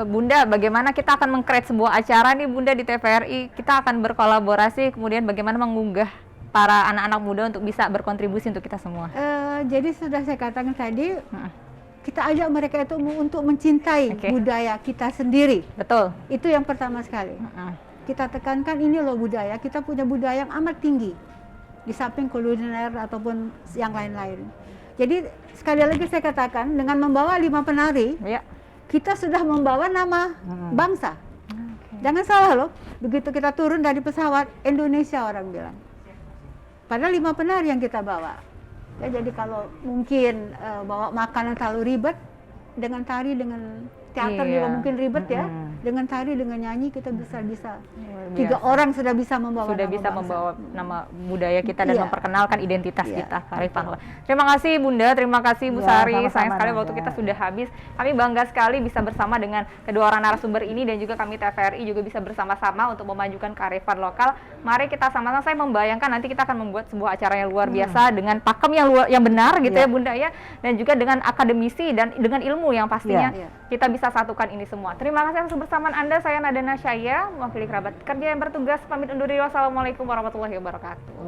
Bunda, bagaimana kita akan meng-create sebuah acara nih Bunda di TVRI? Kita akan berkolaborasi, kemudian bagaimana mengunggah para anak-anak muda untuk bisa berkontribusi untuk kita semua. Jadi sudah saya katakan tadi, kita ajak mereka itu untuk mencintai budaya kita sendiri. Betul. Itu yang pertama sekali. Kita tekankan ini loh budaya, kita punya budaya yang amat tinggi. Di samping kuliner ataupun yang lain-lain. Jadi sekali lagi saya katakan, dengan membawa 5 penari, kita sudah membawa nama bangsa. Jangan salah loh, begitu kita turun dari pesawat, Indonesia orang bilang. Padahal 5 penari yang kita bawa. Ya, jadi kalau mungkin bawa makanan terlalu ribet, dengan tari, dengan teater juga mungkin ribet ya. Dengan tari, dengan nyanyi kita bisa 3 orang sudah bisa membawa nama budaya kita dan memperkenalkan identitas kita, kearifan lokal. Terima kasih Bunda, terima kasih Bu Sari. Sayang sekali waktu kita sudah habis. Kami bangga sekali bisa bersama dengan kedua orang narasumber ini, dan juga kami TVRI juga bisa bersama-sama untuk memajukan kearifan lokal. Mari kita sama-sama, saya membayangkan nanti kita akan membuat sebuah acara yang luar biasa dengan pakem yang benar gitu ya Bunda ya, dan juga dengan akademisi dan dengan ilmu yang pastinya kita bisa satukan ini semua. Terima kasih atas kebersamaan Anda. Saya Nadana Syaya, mewakili kerabat kerja yang bertugas, pamit undur diri. Wassalamualaikum warahmatullahi wabarakatuh.